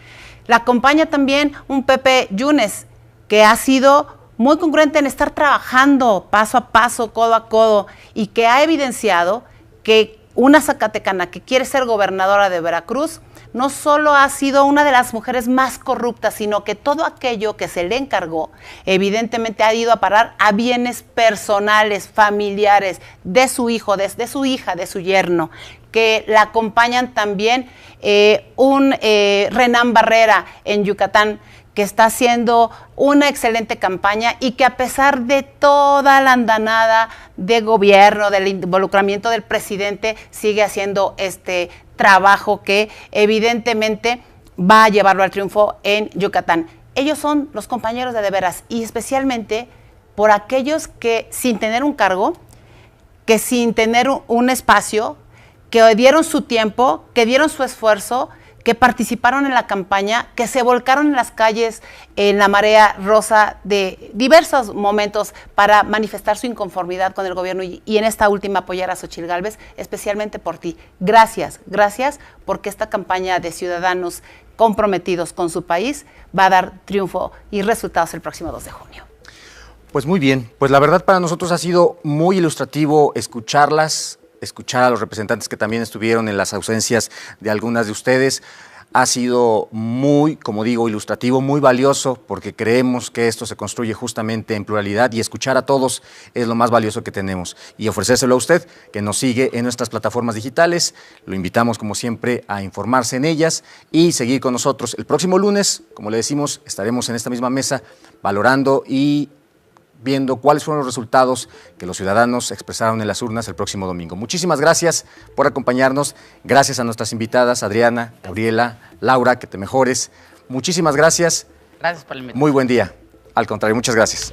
La acompaña también un Pepe Yunes, que ha sido muy congruente en estar trabajando paso a paso, codo a codo, y que ha evidenciado que una zacatecana que quiere ser gobernadora de Veracruz no solo ha sido una de las mujeres más corruptas, sino que todo aquello que se le encargó, evidentemente ha ido a parar a bienes personales, familiares, de su hijo, de su hija, de su yerno, que la acompañan también Renán Barrera en Yucatán, que está haciendo una excelente campaña y que a pesar de toda la andanada de gobierno, del involucramiento del presidente, sigue haciendo este trabajo que evidentemente va a llevarlo al triunfo en Yucatán. Ellos son los compañeros de veras, y especialmente por aquellos que sin tener un cargo, que sin tener un espacio, que dieron su tiempo, que dieron su esfuerzo, que participaron en la campaña, que se volcaron en las calles en la marea rosa de diversos momentos para manifestar su inconformidad con el gobierno y en esta última apoyar a Xochitl Gálvez, especialmente por ti. Gracias, gracias, porque esta campaña de ciudadanos comprometidos con su país va a dar triunfo y resultados el próximo 2 de junio. Pues muy bien, pues la verdad para nosotros ha sido muy ilustrativo escucharlas, escuchar a los representantes que también estuvieron en las ausencias de algunas de ustedes. Ha sido muy, como digo, ilustrativo, muy valioso, porque creemos que esto se construye justamente en pluralidad, y escuchar a todos es lo más valioso que tenemos. Y ofrecérselo a usted, que nos sigue en nuestras plataformas digitales. Lo invitamos, como siempre, a informarse en ellas y seguir con nosotros. El próximo lunes, como le decimos, estaremos en esta misma mesa valorando y viendo cuáles fueron los resultados que los ciudadanos expresaron en las urnas el próximo domingo. Muchísimas gracias por acompañarnos. Gracias a nuestras invitadas, Adriana, Gabriela, Laura, que te mejores. Muchísimas gracias. Gracias por la invitación. Muy buen día. Al contrario, muchas gracias.